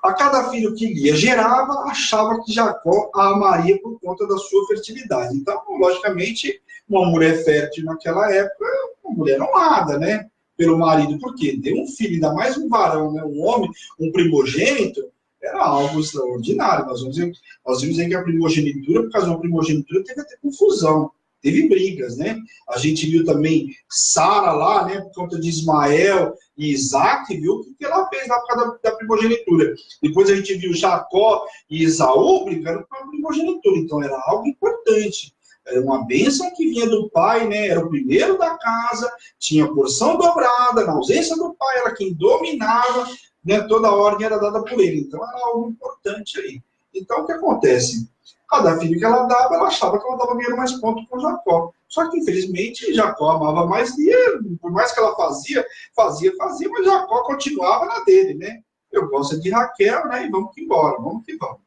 A cada filho que Lia gerava, achava que Jacó a amaria por conta da sua fertilidade. Então, logicamente, uma mulher fértil naquela época, uma mulher honrada, né? Pelo marido, porque deu um filho, ainda mais um varão, né? Um homem, um primogênito, era algo extraordinário. Nós vimos aí que a primogenitura, por causa de uma primogenitura, teve até confusão, teve brigas, né? A gente viu também Sara lá, né? Por conta de Ismael e Isaac, viu o que ela fez lá por causa da primogenitura. Depois a gente viu Jacó e Esaú brigando com a primogenitura. Então era algo importante. Era uma bênção que vinha do pai, né? Era o primeiro da casa, tinha porção dobrada, na ausência do pai, era quem dominava, né? Toda a ordem era dada por ele. Então era algo importante aí. Então o que acontece? Cada filho que ela dava, ela achava que ela estava ganhando mais pontos com Jacó. Só que, infelizmente, Jacó amava mais Lia, por mais que ela fazia, mas Jacó continuava na dele, né? Eu gosto de Raquel, né? E vamos que embora, vamos que vamos.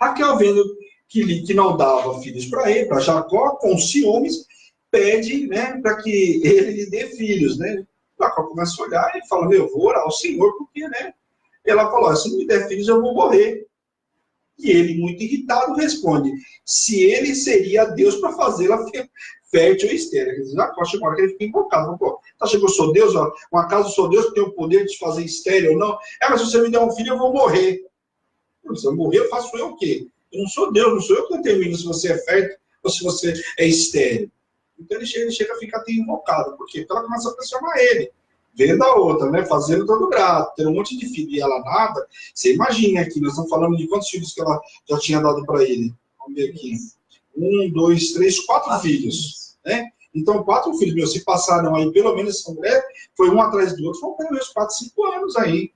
Raquel, vendo que não dava filhos para ele, para Jacó, com ciúmes, pede, né, para que ele lhe dê filhos, né? Jacó começa a olhar e fala, eu vou orar ao Senhor, porque, né? Ela falou, se não me der filhos, eu vou morrer. E ele, muito irritado, responde, se ele seria Deus para fazê-la fértil e estéril. Jacó chegou uma hora que ele fica invocado. Pô, tá achando que eu sou Deus? Ó, um acaso eu sou Deus que tem o poder de fazer estéril ou não? Mas se você me der um filho, eu vou morrer. Se eu morrer, eu faço eu o quê? Eu não sou Deus, não sou eu que determino se você é fértil ou se você é estéril. Então ele chega a ficar até invocado. Por quê? Porque ela começa a pressionar ele. Vendo a outra, né? Fazendo todo grado, tendo um monte de filho e ela nada. Você imagina aqui, nós estamos falando de quantos filhos que ela já tinha dado para ele. Vamos ver aqui. 1, 2, 3, 4 filhos. Né? Então, 4 filhos meus, se passaram aí, pelo menos essa mulher, foi um atrás do outro, foram pelo menos 4, 5 anos aí.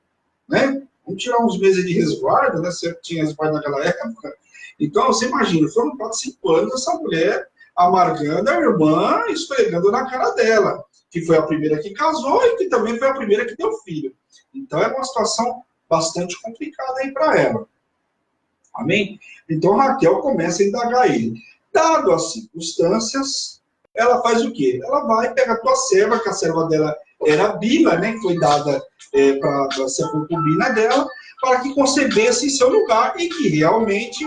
Né? Vamos tirar uns meses de resguardo, né? Você tinha resguardo naquela época. Então, você imagina, foram 4, 5 anos essa mulher amargando a irmã, esfregando na cara dela, que foi a primeira que casou e que também foi a primeira que deu filho. Então, é uma situação bastante complicada aí para ela. Amém? Então, Raquel começa a indagar ele. Dado as circunstâncias, ela faz o quê? Ela vai, pega a tua serva, que a serva dela era Bila, né, que foi dada para ser concubina dela, para que concebesse em seu lugar, e que realmente,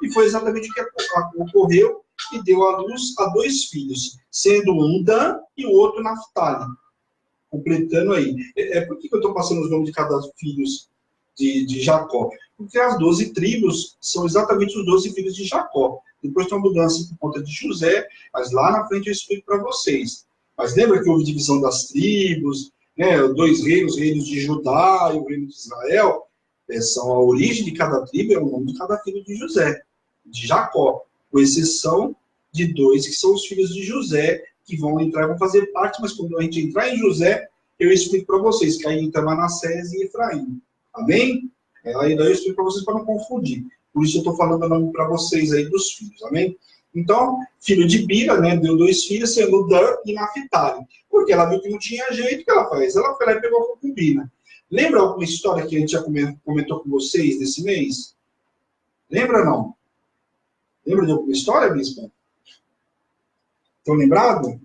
e foi exatamente o que ocorreu, e deu à luz a 2 filhos, sendo um Dan e o outro Naftali. Completando aí. Por que eu estou passando os nomes de cada filho de Jacó? Porque as 12 tribos são exatamente os 12 filhos de Jacó. Depois tem uma mudança por conta de José, mas lá na frente eu explico para vocês. Mas lembra que houve divisão das tribos, né? 2 reinos, o reino de Judá e o reino de Israel, são a origem de cada tribo, é o nome de cada filho de José, de Jacó, com exceção de 2 que são os filhos de José, que vão entrar e vão fazer parte, mas quando a gente entrar em José, eu explico para vocês, que aí entra Manassés e Efraim. Amém? Aí daí eu explico para vocês para não confundir. Por isso eu estou falando para vocês aí dos filhos, amém? Então, filho de Bila, né, deu 2 filhos, sendo Dan e Naftali. Porque ela viu que não tinha jeito, o que ela faz? Ela foi lá e pegou a concubina. Lembra alguma história que a gente já comentou com vocês nesse mês? Lembra ou não? Lembra de alguma história, Bispo? Estão lembrados?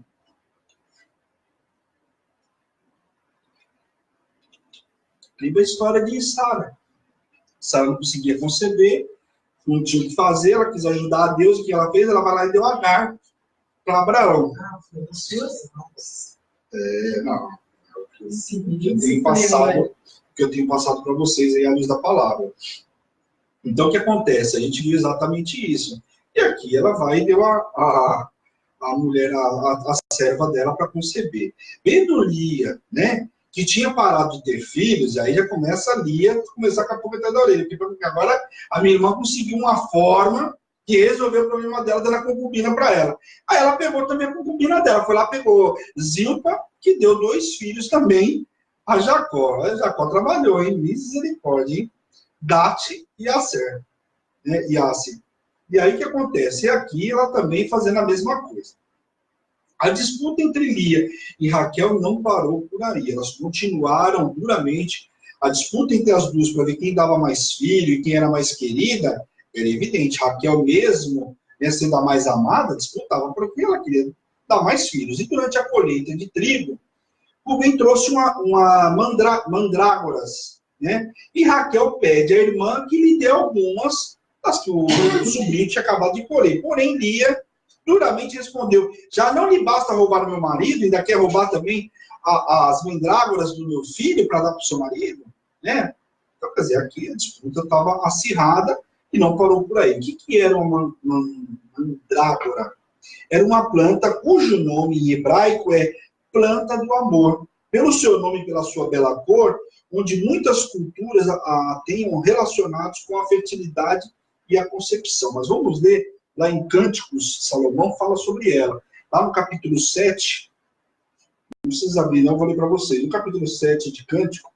Lembra a história de Sara. Sara não conseguia conceber, não tinha o que fazer, ela quis ajudar a Deus, o que ela fez? Ela vai lá e deu Agar para Abraão. Foi nas suas mãos. Não. Sim, que eu tenho passado para vocês aí à luz da palavra. Então, o que acontece? A gente viu exatamente isso. E aqui ela vai e deu a mulher, a serva dela para conceber. Vendo Lia, né, que tinha parado de ter filhos, aí já começa a Lia começar com a pulga atrás da orelha, porque agora a minha irmã conseguiu uma forma de resolver o problema dela, dando a concubina para ela. Aí ela pegou também a concubina dela, foi lá, pegou Zilpa, que deu 2 filhos também a Jacó. A Jacó trabalhou, hein? Misericórdia, hein? Date e Aser, né? E Assi. E aí o que acontece? E aqui ela também fazendo a mesma coisa. A disputa entre Lia e Raquel não parou por aí. Elas continuaram duramente. A disputa entre as duas para ver quem dava mais filho e quem era mais querida era evidente. Raquel mesmo, né, sendo a mais amada, disputava porque ela queria dar mais filhos. E durante a colheita de trigo, Rubem trouxe uma mandrágoras, né? E Raquel pede à irmã que lhe dê algumas das que o sobrinho tinha acabado de colher. Porém, Lia duramente respondeu, já não lhe basta roubar o meu marido, ainda quer roubar também as mandrágoras do meu filho para dar para o seu marido? Né? Então, quer dizer, aqui a disputa estava acirrada e não parou por aí. O que era uma mandrágora? Era uma planta cujo nome em hebraico é planta do amor. Pelo seu nome e pela sua bela cor, onde muitas culturas a tenham relacionados com a fertilidade e a concepção. Mas vamos ler lá em Cânticos, Salomão fala sobre ela. Lá no capítulo 7, não precisa abrir não, vou ler para vocês. No capítulo 7 de Cântico,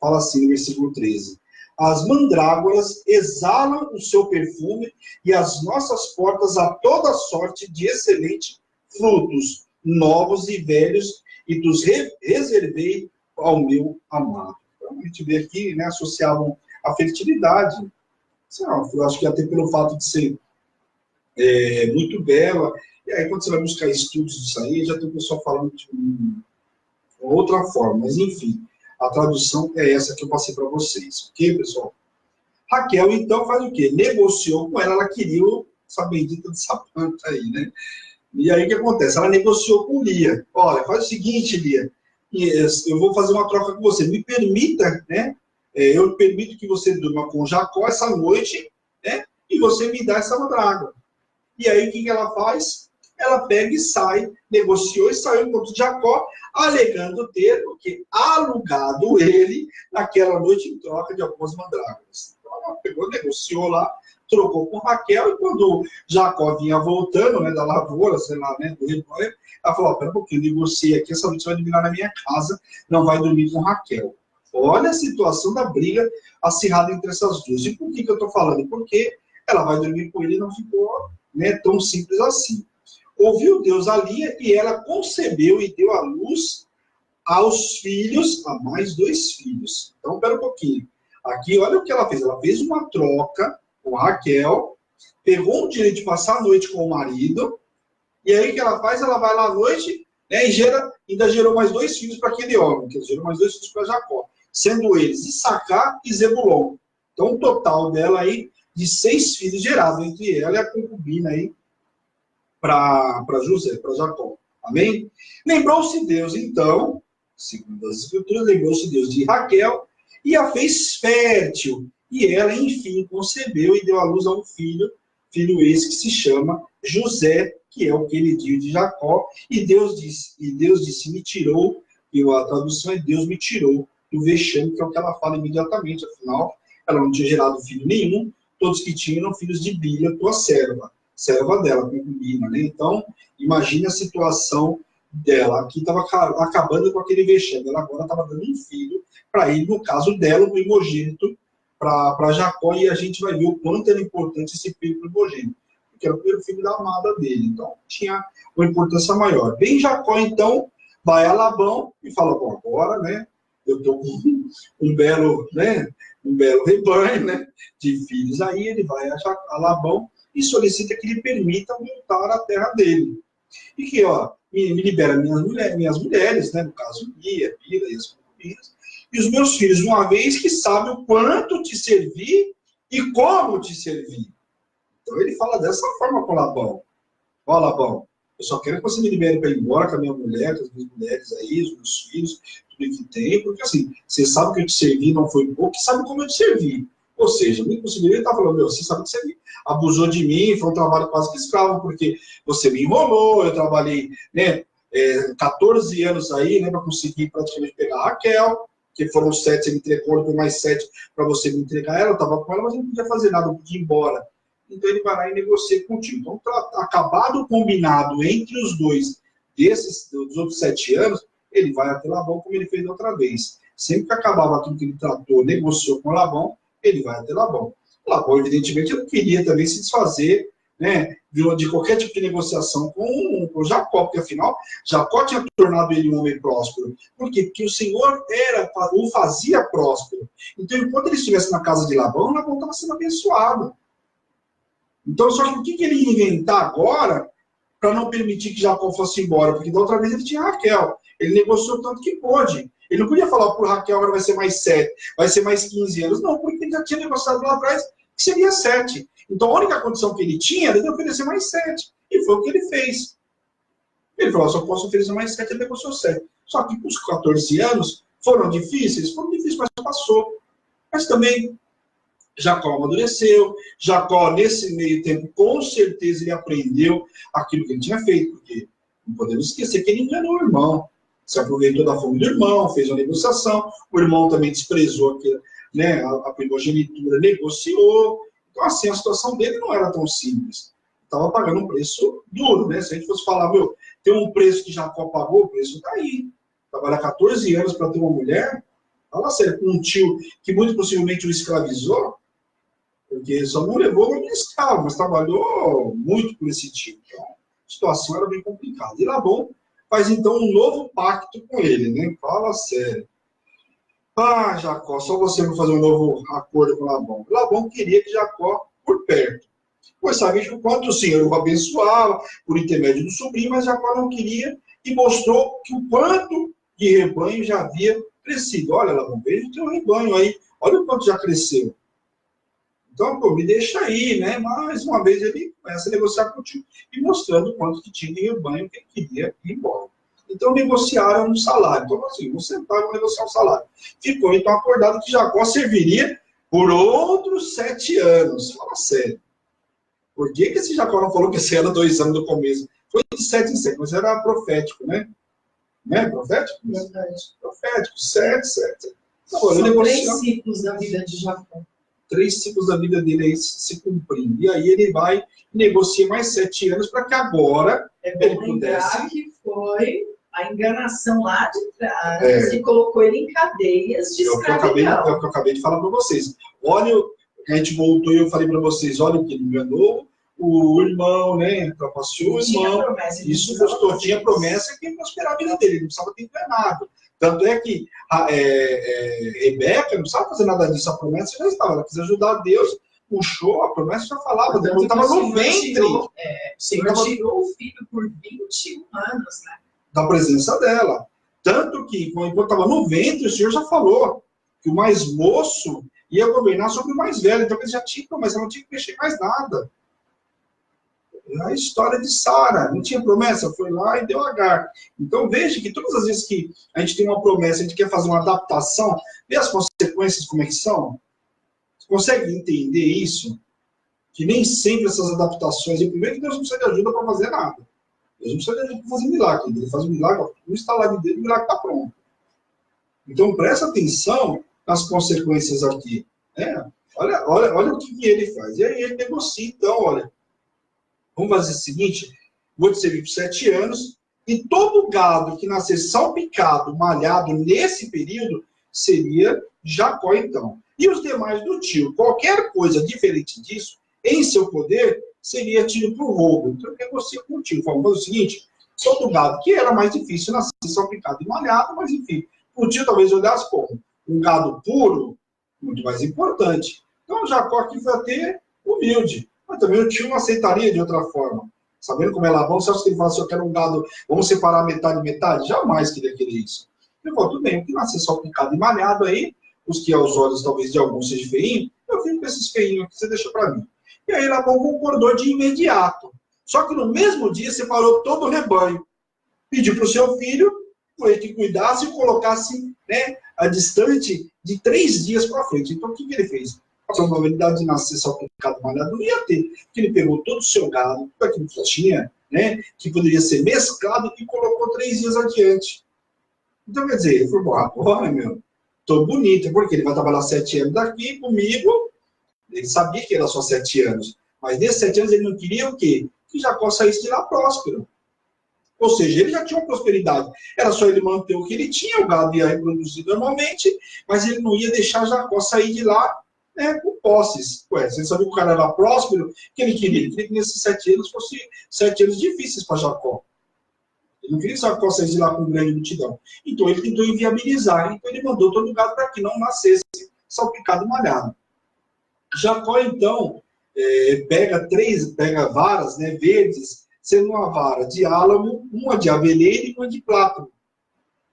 fala assim, no versículo 13. As mandrágoras exalam o seu perfume e as nossas portas a toda sorte de excelentes frutos, novos e velhos, e dos reservei ao meu amado. Então, a gente vê aqui, né, associavam a fertilidade Não, eu acho que até pelo fato de ser muito bela, e aí quando você vai buscar estudos disso aí, já tem o pessoal falando de uma outra forma, mas enfim, a tradução é essa que eu passei para vocês, ok, pessoal? Raquel, então, faz o quê? Negociou com ela, ela queria essa bendita dessa planta aí, né? E aí o que acontece? Ela negociou com Lia. Olha, faz o seguinte, Lia, eu vou fazer uma troca com você. Me permita, né? Eu permito que você durma com Jacó essa noite, né? E você me dá essa draga. E aí o que ela faz? Ela pega e sai, negociou e saiu contra Jacó, alegando ter o quê? Alugado ele naquela noite em troca de algumas mandrágoras. Então ela pegou, negociou lá, trocou com Raquel, e quando Jacó vinha voltando, né, da lavoura, sei lá, né, do rebanho, ela falou, pera um pouquinho, eu negociei aqui, essa noite você vai dormir lá na minha casa, não vai dormir com Raquel. Olha a situação da briga acirrada entre essas duas. E por que eu estou falando? Porque ela vai dormir com ele e não ficou, né, tão simples assim. Ouviu Deus a Lia e ela concebeu e deu à luz aos filhos, a mais 2 filhos. Então, pera um pouquinho. Aqui, olha o que ela fez. Ela fez uma troca com a Raquel, pegou o direito de passar a noite com o marido, e aí o que ela faz? Ela vai lá à noite, né, e ainda gerou mais 2 filhos para aquele homem, que gerou mais 2 filhos para Jacó, sendo eles Issacar e Zebulon. Então, o total dela aí, de 6 filhos gerados entre ela e a concubina aí, para José, para Jacó. Amém? Lembrou-se Deus, então, segundo as Escrituras, lembrou-se Deus de Raquel e a fez fértil. E ela, enfim, concebeu e deu à luz a um filho esse que se chama José, que é o queridinho de Jacó. E Deus disse, me tirou, e a tradução é Deus me tirou do vexame, que é o que ela fala imediatamente, afinal, ela não tinha gerado filho nenhum, todos que tinham eram filhos de Bila, tua serva dela, concubina, né? Então, imagine a situação dela. Aqui estava acabando com aquele vexame. Ela agora estava dando um filho para ele, no caso dela, o primogênito, para Jacó, e a gente vai ver o quanto era importante esse filho primogênito, porque era o primeiro filho da amada dele. Então, tinha uma importância maior. Bem, Jacó, então, vai a Labão e fala, bom, agora, né, eu estou com um belo rebanho, né, de filhos. Aí ele vai a Labão e solicita que lhe permita voltar à terra dele. E que, ó, me libera minhas mulheres, né, no caso, Lia, Bila e as concubinas, e os meus filhos, uma vez que sabe o quanto te servi e como te servi. Então ele fala dessa forma com Labão. Ó, Labão, eu só quero que você me libere para ir embora com a minha mulher, com as minhas mulheres aí, os meus filhos, tudo que tem, porque assim, você sabe que eu te servi, não foi pouco, e sabe como eu te servi. Ou seja, me conseguiu, ele está falando, você sabe que você abusou de mim, foi um trabalho quase que escravo, porque você me enrolou, eu trabalhei, né, 14 anos aí, né, para conseguir praticamente pegar a Raquel, que foram 7, você me entregou, por mais 7 para você me entregar ela, eu estava com ela, mas eu não podia fazer nada, eu podia ir embora. Então ele vai lá e negocia contigo. Então, acabado o combinado entre os dois, dos outros 7 anos, ele vai até Labão, como ele fez da outra vez. Sempre que acabava aquilo que ele tratou, negociou com Labão, ele vai até Labão. Labão, evidentemente, não queria também se desfazer, né, de qualquer tipo de negociação com Jacó, porque afinal, Jacó tinha tornado ele um homem próspero. Por quê? Porque o Senhor o fazia próspero. Então, enquanto ele estivesse na casa de Labão estava sendo abençoado. Então, só que o que ele ia inventar agora para não permitir que Jacó fosse embora? Porque da outra vez ele tinha Raquel. Ele negociou tanto que pôde. Ele não podia falar por Raquel, agora vai ser mais 7, vai ser mais 15 anos. Não, porque ele já tinha negociado lá atrás que seria 7. Então, a única condição que ele tinha era de oferecer mais 7. E foi o que ele fez. Ele falou, só posso oferecer mais 7, ele negociou 7. Só que os 14 anos foram difíceis, mas passou. Mas também Jacó amadureceu, Jacó, nesse meio tempo, com certeza ele aprendeu aquilo que ele tinha feito, porque não podemos esquecer que ele enganou o irmão, se aproveitou da fome do irmão, fez uma negociação, o irmão também desprezou aquilo, né, a primogenitura, negociou. Então, assim, a situação dele não era tão simples. Estava pagando um preço duro, né? Se a gente fosse falar, tem um preço que Jacó pagou, o preço está aí. Trabalhar 14 anos para ter uma mulher, fala sério, com um tio que muito possivelmente o escravizou, porque só não levou como escravo, mas trabalhou muito por esse tio. Então, a situação era bem complicada. E Labão faz, então, um novo pacto com ele, né? Fala sério. Ah, Jacó, só você vai fazer um novo acordo com Labão. Labão queria que Jacó por perto. Pois sabe que quanto o Senhor o abençoava por intermédio do sobrinho, mas Jacó não queria e mostrou que o quanto de rebanho já havia crescido. Olha, Labão, veja o teu rebanho aí. Olha o quanto já cresceu. Então, pô, me deixa aí, né? Mais uma vez ele começa a negociar contigo e mostrando o quanto que tinha de rebanho que ele queria ir embora. Então, negociaram um salário. Então, assim, vamos sentar e vamos negociar um salário. Ficou, então, acordado que Jacó serviria por outros 7 anos. Fala sério. Por que esse Jacó não falou que esse era 2 anos do começo? Foi de 7 em 7, mas era profético, né? Né? Profético? Verdade. Profético, 7, 7. Então, São 3 ciclos da vida de Jacó. 3 ciclos da vida dele aí se cumprindo. E aí ele vai e negocia mais 7 anos para que agora ele pudesse... que foi a enganação lá de trás que colocou ele em cadeias de escravidão. É o que eu acabei de falar para vocês. Olha, a gente voltou e eu falei para vocês, olha o que ele enganou o irmão, né? Trapaceou o irmão. Isso gostou, tinha promessa que ia prosperar a vida dele, ele não precisava ter enganado. Tanto é que Rebeca não precisava fazer nada disso, a promessa já estava, ela quis ajudar Deus, puxou, a promessa já falava, depois estava no ventre. O Senhor tirou o filho por 21 anos, né? Da presença dela. Tanto que, enquanto estava no ventre, o Senhor já falou que o mais moço ia governar sobre o mais velho. Então ele já tinha promessa, não tinha que mexer mais nada. A história de Sara, não tinha promessa, foi lá e deu Agar. Então veja que todas as vezes que a gente tem uma promessa, a gente quer fazer uma adaptação, vê as consequências como é que são? Você consegue entender isso? Que nem sempre essas adaptações, e primeiro que Deus não precisa de ajuda para fazer nada. Deus não precisa de ajuda para fazer milagre. Ele faz um milagre, no instalar dele, o milagre está pronto. Então presta atenção nas consequências aqui. Olha o que ele faz. E aí ele negocia, então, olha. Vamos fazer o seguinte, vou te servir por 7 anos, e todo gado que nascer salpicado, malhado nesse período, seria Jacó, então. E os demais do tio, qualquer coisa diferente disso, em seu poder, seria tido para o roubo. Então, eu negocio com o tio. Vamos fazer o seguinte, todo gado, que era mais difícil nascer salpicado e malhado, mas enfim, o tio talvez olhasse como um gado puro, muito mais importante. Então, Jacó aqui foi até humilde. Mas também o tio não aceitaria de outra forma. Sabendo como é Labão, você acha que ele fala assim, eu quero um gado, vamos separar metade e metade? Jamais queria querer isso. Eu falo, tudo bem, o que nascer só picado e malhado aí, os que aos olhos talvez de alguns sejam feinhos, eu fico com esses feinhos que você deixa para mim. E aí Labão concordou de imediato. Só que no mesmo dia separou todo o rebanho. Pediu para o seu filho, para ele que cuidasse e colocasse, né, a distante de 3 dias para frente. Então o que ele fez? A probabilidade de nascer só com picado malhado não ia ter, porque ele pegou todo o seu gado, tudo aquilo que tinha, né, que poderia ser mesclado, e colocou 3 dias adiante. Então, quer dizer, ele falou, agora, meu, tô bonito, porque ele vai trabalhar 7 anos daqui comigo, ele sabia que era só 7 anos, mas nesses 7 anos ele não queria o quê? Que Jacó saísse de lá próspero. Ou seja, ele já tinha uma prosperidade, era só ele manter o que ele tinha, o gado ia reproduzir normalmente, mas ele não ia deixar Jacó sair de lá, com posses. Você sabia que o cara era próspero, que ele queria? Ele queria que nesses 7 anos fossem 7 anos difíceis para Jacó. Ele não queria que Jacó saísse de lá com grande multidão. Então ele tentou inviabilizar, então ele mandou todo gado para que não nascesse salpicado e malhado. Jacó, então, pega varas, né, verdes, sendo uma vara de álamo, uma de abelheira e uma de plátano.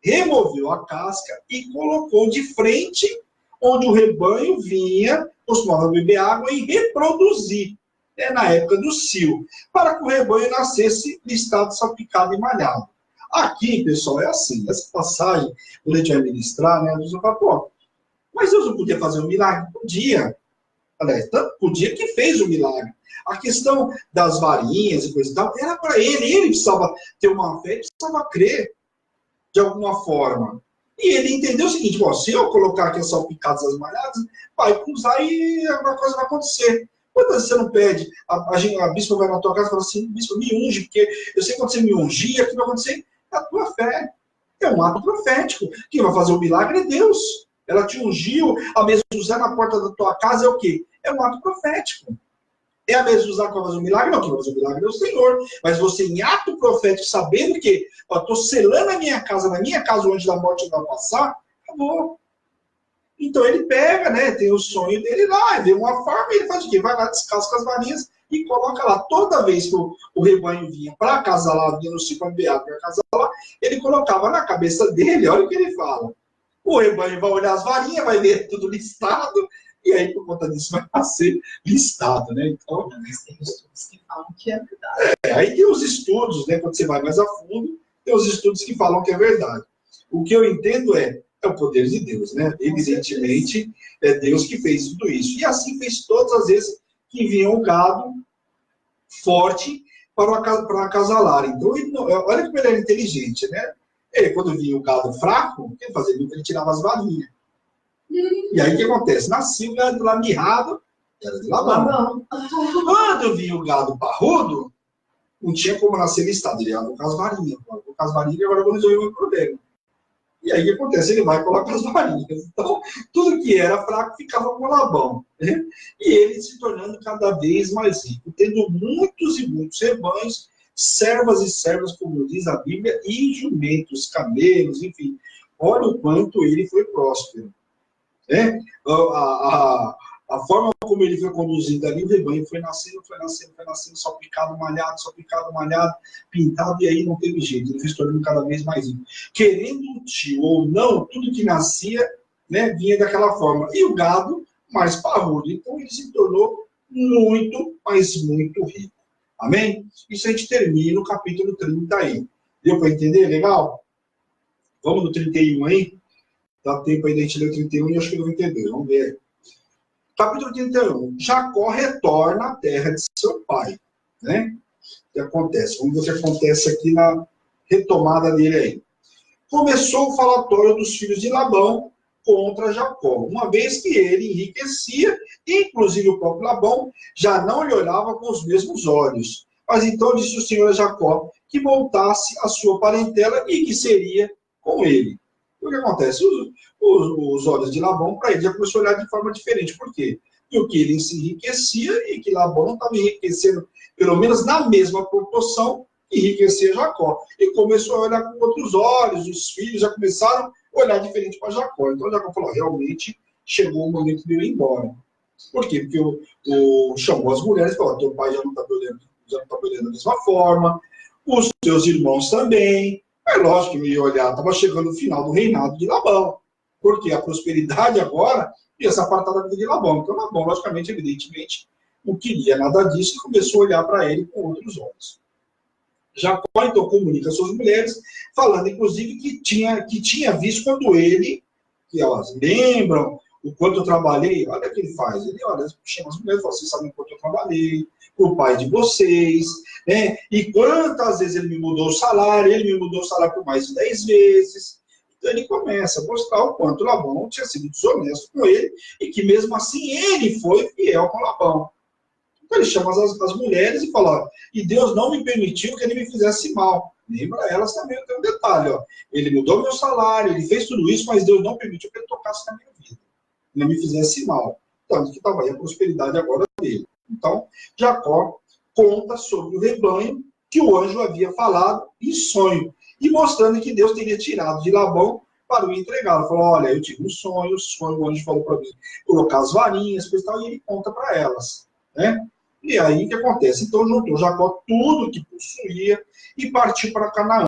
Removeu a casca e colocou de frente onde o rebanho vinha, costumava beber água e reproduzir, na época do cio, para que o rebanho nascesse listado, salpicado e malhado. Aqui, pessoal, é assim, essa passagem, quando a gente vai ministrar, né, a gente fala, pô, mas Deus não podia fazer um milagre? Podia. Aliás, tanto podia que fez o milagre. A questão das varinhas e coisa e tal, era para ele precisava ter uma fé, precisava crer, de alguma forma. E ele entendeu o seguinte, bom, se eu colocar aqui as salpicadas, as malhadas, vai cruzar e alguma coisa vai acontecer. Quantas vezes você não pede, a bispa vai na tua casa e fala assim, bispa, me unge, porque eu sei que quando você me ungir, aquilo vai acontecer, é a tua fé. É um ato profético. Quem vai fazer o milagre é Deus. Ela te ungiu, a mezuzá na porta da tua casa é o quê? É um ato profético. É a mezuzá que vai fazer o milagre? Não, quem vai fazer o milagre é o Senhor. Mas você, em ato profético, sabendo que estou selando a minha casa, na minha casa, onde da morte vai passar, acabou. Então ele pega, né, tem o sonho dele lá, vê uma forma, e ele faz o quê? Vai lá, descasca as varinhas e coloca lá. Toda vez que o rebanho vinha para acasalar, vinha no ciclo ambiado para acasalar, ele colocava na cabeça dele, olha o que ele fala. O rebanho vai olhar as varinhas, vai ver tudo listado, e aí, por conta disso, vai ser listado, né? Então, tem estudos que falam que é verdade. Aí tem os estudos, né? Quando você vai mais a fundo, tem os estudos que falam que é verdade. O que eu entendo é o poder de Deus, né? Evidentemente, é Deus que fez tudo isso. E assim fez todas as vezes que vinha o gado forte para acasalar. Então, olha como ele era inteligente, né? Ele, quando vinha o gado fraco, o que ele fazia? Ele tirava as varinhas. E aí o que acontece? Nascia o gado lá mirrado, era de Labão. Quando vinha o gado parrudo, não tinha como nascer listado, ele ia com as varinhas. Com as varinhas, agora eu vou resolver o problema. E aí o que acontece? Ele vai colocar as varinhas. Então, tudo que era fraco ficava com Labão. Né? E ele se tornando cada vez mais rico, tendo muitos e muitos rebanhos, servas e servas, como diz a Bíblia, e jumentos, camelos, enfim. Olha o quanto ele foi próspero. Né? A forma como ele foi conduzido ali, o rebanho foi nascendo, só picado, malhado, pintado, e aí não teve jeito, ele foi se tornando cada vez mais rico. Querendo um tio ou não, tudo que nascia, né, vinha daquela forma. E o gado, mais parrudo. Então ele se tornou muito, mas muito rico. Amém? Isso a gente termina no capítulo 30 aí. Deu para entender? Legal? Vamos no 31 aí? Dá tempo aí de a gente ler o 31 e acho que no 32. Vamos ver. Capítulo 31. Jacó retorna à terra de seu pai. Né? O que acontece? Vamos ver o que acontece aqui na retomada dele aí. Começou o falatório dos filhos de Labão contra Jacó, uma vez que ele enriquecia, inclusive o próprio Labão já não lhe olhava com os mesmos olhos. Mas então disse o Senhor a Jacó que voltasse à sua parentela e que seria com ele. O que acontece? Os olhos de Labão, para ele, já começou a olhar de forma diferente. Por quê? Porque ele se enriquecia e que Labão estava enriquecendo, pelo menos na mesma proporção, que enriquecia Jacó. E começou a olhar com outros olhos, os filhos já começaram a olhar diferente para Jacó. Então Jacó falou, realmente chegou o momento de eu ir embora. Por quê? Porque chamou as mulheres e falou, teu pai já não está me olhando da mesma forma, os teus irmãos também. É lógico que eu ia olhar, estava chegando o final do reinado de Labão. Porque a prosperidade agora ia se apartar da vida de Labão. Então Labão, logicamente, evidentemente, não queria nada disso e começou a olhar para ele com outros olhos. Jacó, então, comunica às suas mulheres, falando, inclusive, que tinha visto quando ele, que elas lembram o quanto eu trabalhei, olha o que ele faz. Ele, olha, chama as mulheres e fala, vocês sabem o quanto eu trabalhei, o pai de vocês, né? E quantas vezes ele me mudou o salário por mais de 10 vezes. Então ele começa a mostrar o quanto Labão tinha sido desonesto com ele e que mesmo assim ele foi fiel com Labão. Então ele chama as mulheres e fala, ó, e Deus não me permitiu que ele me fizesse mal. Lembra elas também, tem um detalhe, ó. Ele mudou meu salário, ele fez tudo isso, mas Deus não permitiu que ele tocasse na minha vida. Ele me fizesse mal. Tanto que estava aí a prosperidade agora dele. Então, Jacó conta sobre o rebanho que o anjo havia falado em sonho, e mostrando que Deus teria tirado de Labão para o entregá-lo. Falou, olha, eu tive um sonho, o anjo falou para mim colocar as varinhas, coisa e tal, e ele conta para elas. Né? E aí o que acontece? Então juntou Jacó tudo que possuía e partiu para Canaã,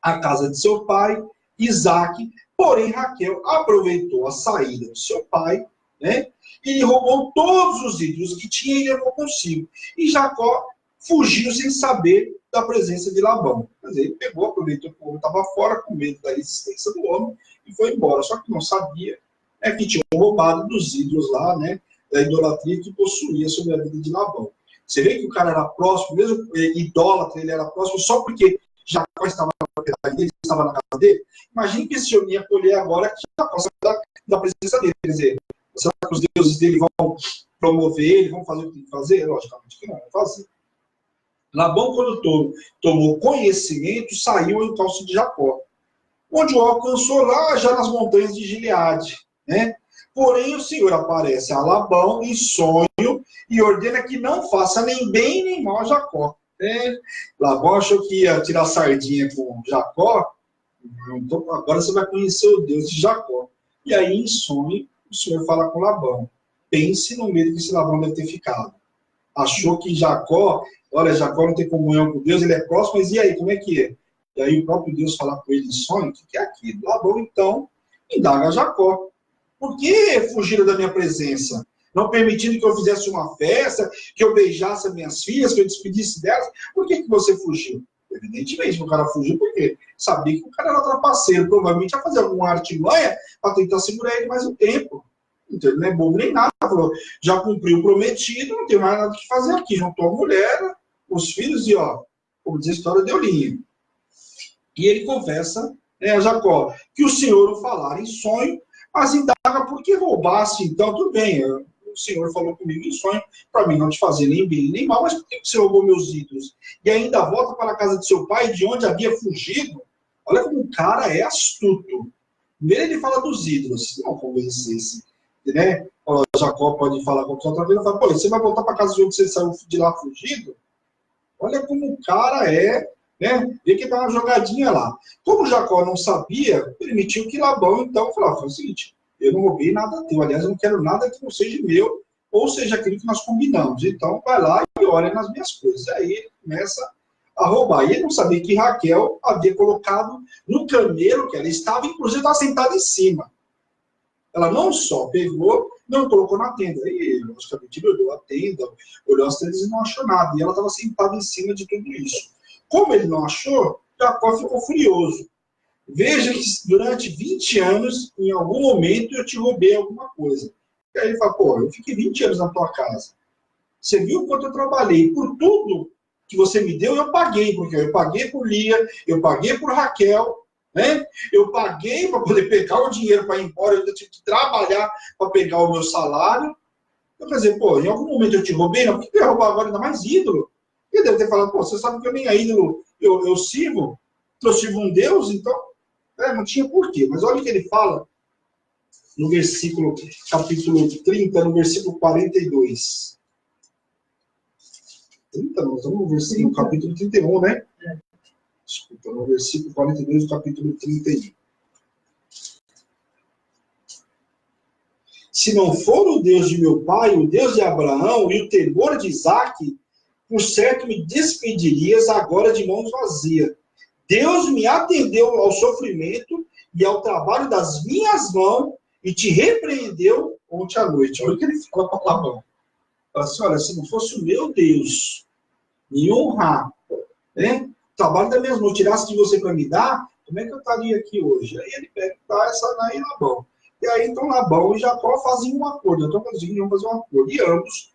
a casa de seu pai, Isaque. Porém, Raquel aproveitou a saída de seu pai, né? E roubou todos os ídolos que tinha e levou consigo. E Jacó fugiu sem saber da presença de Labão. Quer dizer, ele pegou, aproveitou que o homem estava fora, com medo da resistência do homem, e foi embora. Só que não sabia, né, que tinham roubado dos ídolos lá, né? Da idolatria que possuía sobre a vida de Labão. Você vê que o cara era próximo, mesmo idólatra, ele era próximo só porque Jacó estava na propriedade dele, estava na casa dele. Imagina que esse homem ia colher agora que Jacó saiu da presença dele. Quer dizer, será que os deuses dele vão promover ele, vão fazer o que tem que fazer? Logicamente que não vão fazer. Labão, quando tomou conhecimento, saiu ao encalço de Jacó, onde o alcançou lá já nas montanhas de Gileade, né? Porém, o Senhor aparece a Labão em sonho e ordena que não faça nem bem nem mal a Jacó. Labão achou que ia tirar sardinha com Jacó, então agora você vai conhecer o Deus de Jacó. E aí, em sonho, o Senhor fala com Labão. Pense no medo que esse Labão deve ter ficado. Achou que Jacó, olha, Jacó não tem comunhão com Deus, ele é próximo, mas e aí, como é que é? E aí o próprio Deus fala com ele em sonho, o que é aquilo? Labão, então, indaga Jacó. Por que fugiram da minha presença? Não permitindo que eu fizesse uma festa, que eu beijasse as minhas filhas, que eu despedisse delas. Por que você fugiu? Evidentemente, o cara fugiu porque sabia que o cara era trapaceiro. Provavelmente ia fazer alguma artimanha para tentar segurar ele mais um tempo. Então ele não é bobo nem nada. Falou, já cumpriu o prometido, não tem mais nada que fazer aqui. Juntou a mulher, os filhos e, ó, como diz a história, deu linha. E ele confessa, né, a Jacó, que o Senhor o falara em sonho, mas indaga por que roubasse, então, tudo bem, o Senhor falou comigo em sonho, para mim não te fazer nem bem nem mal, mas por que você roubou meus ídolos? E ainda volta para a casa de seu pai, de onde havia fugido? Olha como o cara é astuto. Primeiro ele fala dos ídolos, se não convencesse, né? O Jacó pode falar com outra vez, ele fala, pô, você vai voltar para a casa de onde você saiu de lá fugido? Olha como o cara é, né? Vê que dá uma jogadinha lá. Como Jacó não sabia, permitiu que Labão, então, falou o seguinte, eu não roubei nada teu, aliás, eu não quero nada que não seja meu, ou seja aquilo que nós combinamos. Então, vai lá e olha nas minhas coisas. Aí ele começa a roubar. E ele não sabia que Raquel havia colocado no camelo que ela estava, inclusive estava sentada em cima. Ela não só pegou, não colocou na tenda. Aí, logicamente, ele olhou a tenda, olhou as tendas e não achou nada. E ela estava sentada em cima de tudo isso. Como ele não achou, Jacó ficou furioso. Veja que durante 20 anos, em algum momento, eu te roubei alguma coisa. E aí ele fala, pô, eu fiquei 20 anos na tua casa. Você viu o quanto eu trabalhei? Por tudo que você me deu, eu paguei. Porque eu paguei por Lia, eu paguei por Raquel, né? Eu paguei para poder pegar o dinheiro para ir embora, eu tive que trabalhar para pegar o meu salário. Eu quer dizer, pô, em algum momento eu te roubei, não? Por que eu ia roubar agora ainda mais ídolo? Ele deve ter falado, pô, você sabe que eu nem a ídolo eu sirvo? Eu sirvo um Deus, então não tinha porquê. Mas olha o que ele fala no versículo, capítulo 30, no versículo 42. 30, nós estamos no versículo, capítulo 31, né? Desculpa, no versículo 42 do capítulo 31. Se não for o Deus de meu pai, o Deus de Abraão e o temor de Isaque, por certo me despedirias agora de mãos vazias. Deus me atendeu ao sofrimento e ao trabalho das minhas mãos e te repreendeu ontem à noite. Olha o que ele fala para Labão. Fala assim, olha, se não fosse o meu Deus me honrar, né? O trabalho das minhas mãos tirasse de você para me dar, como é que eu estaria aqui hoje? Aí ele pega e dá essa naí Labão. E aí então Labão e Jacó faziam um acordo. Eu estou conseguindo fazer um acordo. E ambos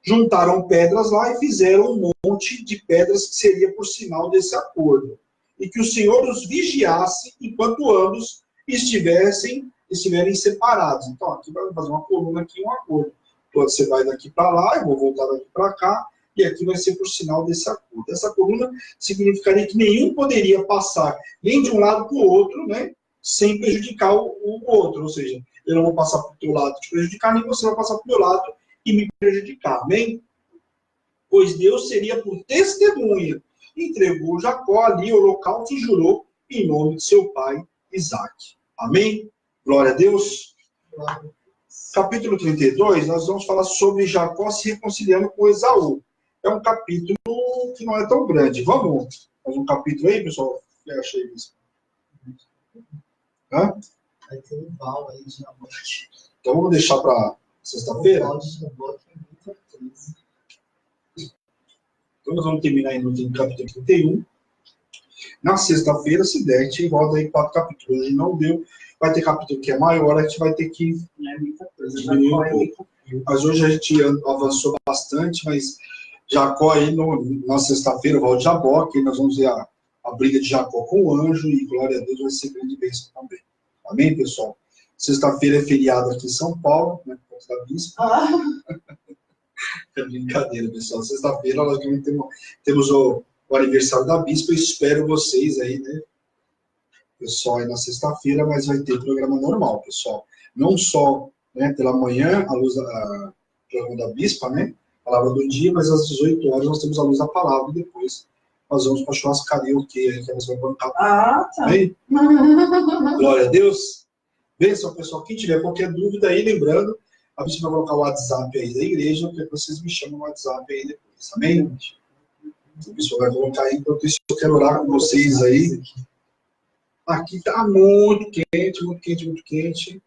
juntaram pedras lá e fizeram um monte de pedras que seria por sinal desse acordo. E que o Senhor os vigiasse enquanto ambos estiverem separados. Então, aqui vai fazer uma coluna, aqui um acordo. Então, você vai daqui para lá, eu vou voltar daqui para cá, e aqui vai ser por sinal desse acordo. Essa coluna significaria que nenhum poderia passar nem de um lado para o outro, né, sem prejudicar o outro. Ou seja, eu não vou passar para o teu lado te prejudicar, nem você vai passar para o meu lado e me prejudicar. Amém? Pois Deus seria por testemunha. Entregou Jacó ali o local que jurou em nome de seu pai Isaque. Amém? Glória a Deus. Capítulo 32, nós vamos falar sobre Jacó se reconciliando com Esaú. É um capítulo que não é tão grande. Vamos fazer um capítulo aí, pessoal? Eu achei isso. Hã? Vai ter um val aí de Nabote. Então vamos deixar para sexta-feira? Então nós vamos terminar aí no capítulo 31. Na sexta-feira, se der, a gente volta aí 4 capítulos. Hoje não deu. Vai ter capítulo que é maior, a gente vai ter que diminuir um pouco. Mas hoje a gente avançou bastante, mas Jacó aí na sexta-feira, o Val de Jaboque, nós vamos ver a briga de Jacó com o anjo, e glória a Deus vai ser grande bênção também. Amém, pessoal? Sexta-feira é feriado aqui em São Paulo, né, por conta da bispa. É brincadeira, pessoal. Sexta-feira nós temos o aniversário da bispa. Eu espero vocês aí, né? Pessoal, aí na sexta-feira, mas vai ter programa normal, pessoal. Não só, né, pela manhã, a luz programa da bispa, né? Palavra do dia, mas às 18 horas nós temos a luz da palavra e depois nós vamos para a churrascaria, o que a gente vai bancar. Ah, tá. Amém? Glória a Deus. Bênção, pessoal. Quem tiver qualquer dúvida aí, lembrando, a gente vai colocar o WhatsApp aí da igreja, porque vocês me chamam no WhatsApp aí depois, amém? O pessoal vai colocar aí, enquanto isso eu quero orar com vocês aí. Aqui tá muito quente, muito quente, muito quente.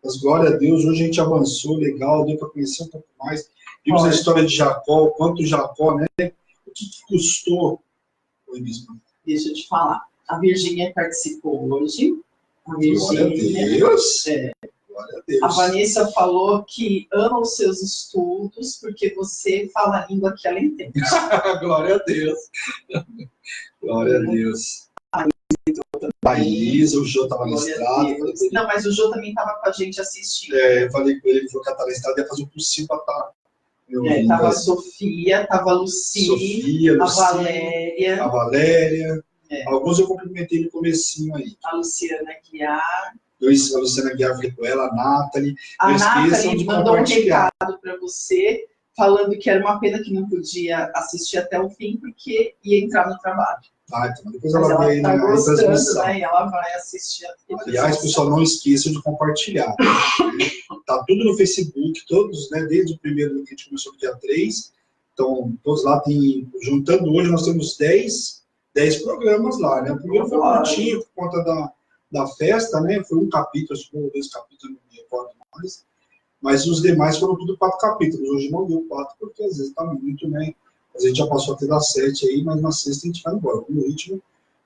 Mas glória a Deus, hoje a gente avançou, legal, deu para conhecer um pouco mais. Vimos a história de Jacó, o quanto Jacó, né? O que custou? Oi, bispo. Deixa eu te falar. A Virgínia participou hoje. A Virgínia, glória a Deus. Glória a Deus. A Vanessa falou que ama os seus estudos porque você fala a língua que ela entende. Glória a Deus. Glória a Deus. A Isa, o Jô estava na estrada. Não, mas o Jô também estava com a gente assistindo. Eu falei com ele, ele falou que estava na estrada, ia fazer o possível para estar. Tava a Sofia, tava a Lucy, a Valéria. Alguns eu cumprimentei no comecinho aí. A Luciana Guiar. A Luciana Guiar foi com ela, a Nathalie. A Nathalie mandou um recado para você, falando que era uma pena que não podia assistir até o fim, porque ia entrar no trabalho. Então depois ela vai na transmissão. Né? E ela vai assistir a Aliás, pessoal, não esqueçam de compartilhar. Tá tudo no Facebook, todos, né? Desde o primeiro que a gente começou no dia 3. Então, todos lá tem. Juntando hoje, nós temos 10 programas lá, né? O primeiro foi curtinho por conta da festa, né? Foi um capítulo, acho que foi 2 capítulos, não me recordo mais. Mas os demais foram tudo 4 capítulos. Hoje não deu 4, porque às vezes tá muito, né? A gente já passou até das 7 aí, mas na sexta a gente vai embora. No ritmo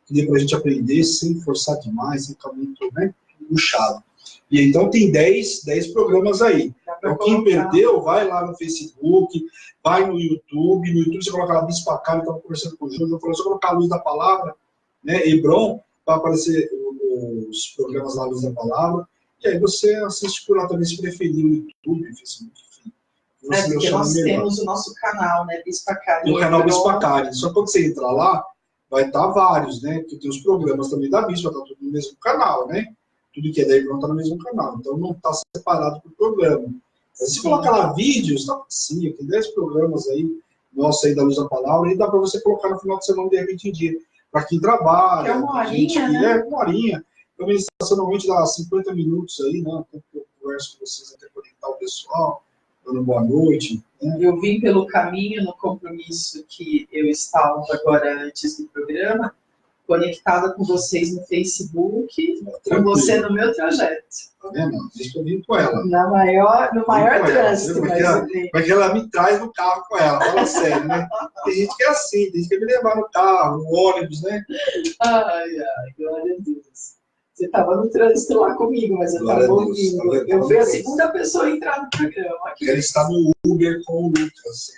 que dê pra gente aprender sem forçar demais, sem ficar muito, né, puxado. E então tem 10 programas aí. Então quem perdeu, vai lá no Facebook, vai no YouTube. No YouTube você coloca lá Bispa Carlos, eu estava conversando com o Júlio, eu falei, só colocar a Luz da Palavra, né, Hebron, vai aparecer os programas lá, Luz da Palavra. E aí você assiste por lá também, se preferir, no YouTube, Facebook, enfim. Porque nós temos o nosso canal, né, Bispa Carlos. O canal Bispa Carlos. Só que quando você entrar lá, vai estar vários, né? Porque tem os programas também da Bispa, tá tudo no mesmo canal, né? Tudo que é da Hebron tá no mesmo canal. Então não tá separado por programa. Mas se colocar lá vídeos, tá sim, tem 10 programas aí, nossa aí da Luz da Palavra, e dá para você colocar no final de semana, de repente, em dia. Para quem trabalha. Que é uma horinha, né? Uma horinha. A ministração normalmente dá 50 minutos aí, né? Eu converso com vocês até conectar o pessoal, dando boa noite. Né? Eu vim pelo caminho no compromisso que eu estava agora antes do programa, conectada com vocês no Facebook, com você no meu trajeto. Tá vendo? Deixa eu vir com ela. No maior trânsito. Porque ela me traz no carro com ela, fala sério, né? Tem gente que é assim, tem gente que quer me levar no carro, no ônibus, né? Ai, glória a Deus. Você estava no trânsito lá comigo, mas eu estava ouvindo. Eu fui a segunda pessoa a entrar no programa. Ele está no Uber com o Lucas.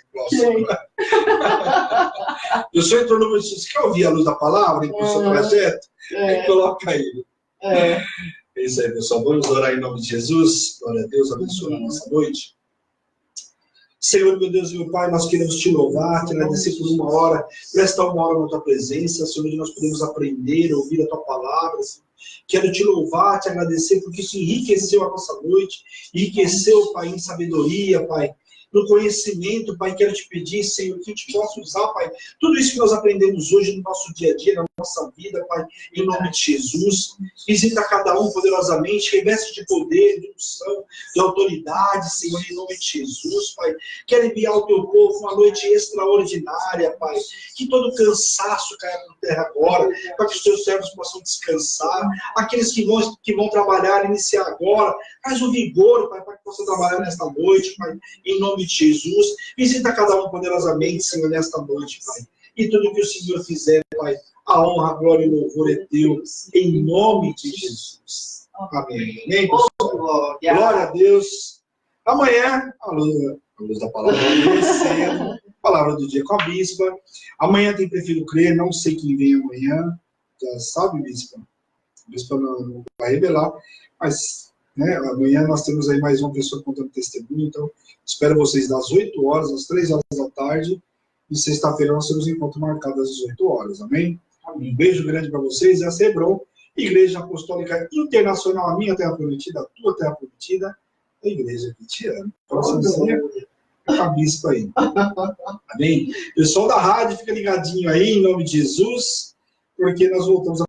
O senhor entrou no... Você quer ouvir a Luz da Palavra em seu projeto? Coloca ele. É isso aí, pessoal. Vamos orar em nome de Jesus. Glória a Deus, abençoe a nossa noite. Senhor, meu Deus e meu Pai, nós queremos te louvar, te agradecer por uma hora, por esta uma hora na tua presença, Senhor, onde nós podemos aprender, ouvir a tua palavra, Senhor. Quero te louvar, te agradecer, porque isso enriqueceu a nossa noite, enriqueceu, Pai, em sabedoria, Pai, no conhecimento, Pai. Quero te pedir, Senhor, que a gente possa usar, Pai, tudo isso que nós aprendemos hoje no nosso dia a dia, na nossa vida, Pai, em nome de Jesus. Visita cada um poderosamente, reveste de poder, de unção, de autoridade, Senhor, em nome de Jesus, Pai. Quero enviar ao teu povo uma noite extraordinária, Pai. Que todo cansaço caia por terra agora, para que os teus servos possam descansar. Aqueles que vão trabalhar, iniciar agora, faz o vigor, Pai, para que possam trabalhar nesta noite, Pai, em nome de Jesus. Visita cada um poderosamente, Senhor, nesta noite, Pai. E tudo que o Senhor fizer, Pai, a honra, a glória e o louvor é teu, em nome de Jesus. Amém. Amém, pessoal? Glória a Deus. Amanhã, a luz da palavra cedo, palavra do dia com a Bispa. Amanhã tem Prefiro Crer, não sei quem vem amanhã. Já sabe, Bispa? A Bispa não vai revelar, mas... né, amanhã nós temos aí mais uma pessoa contando testemunho, então espero vocês das 8 horas, às 3 horas da tarde, e sexta-feira nós temos encontro marcado às 18 horas, amém? Um beijo grande para vocês, essa é Hebron, Igreja Apostólica Internacional, a minha terra prometida, a tua terra prometida, a igreja que te ama. Próximo dia, a Bispa aí. Amém? Pessoal da rádio, fica ligadinho aí, em nome de Jesus, porque nós voltamos a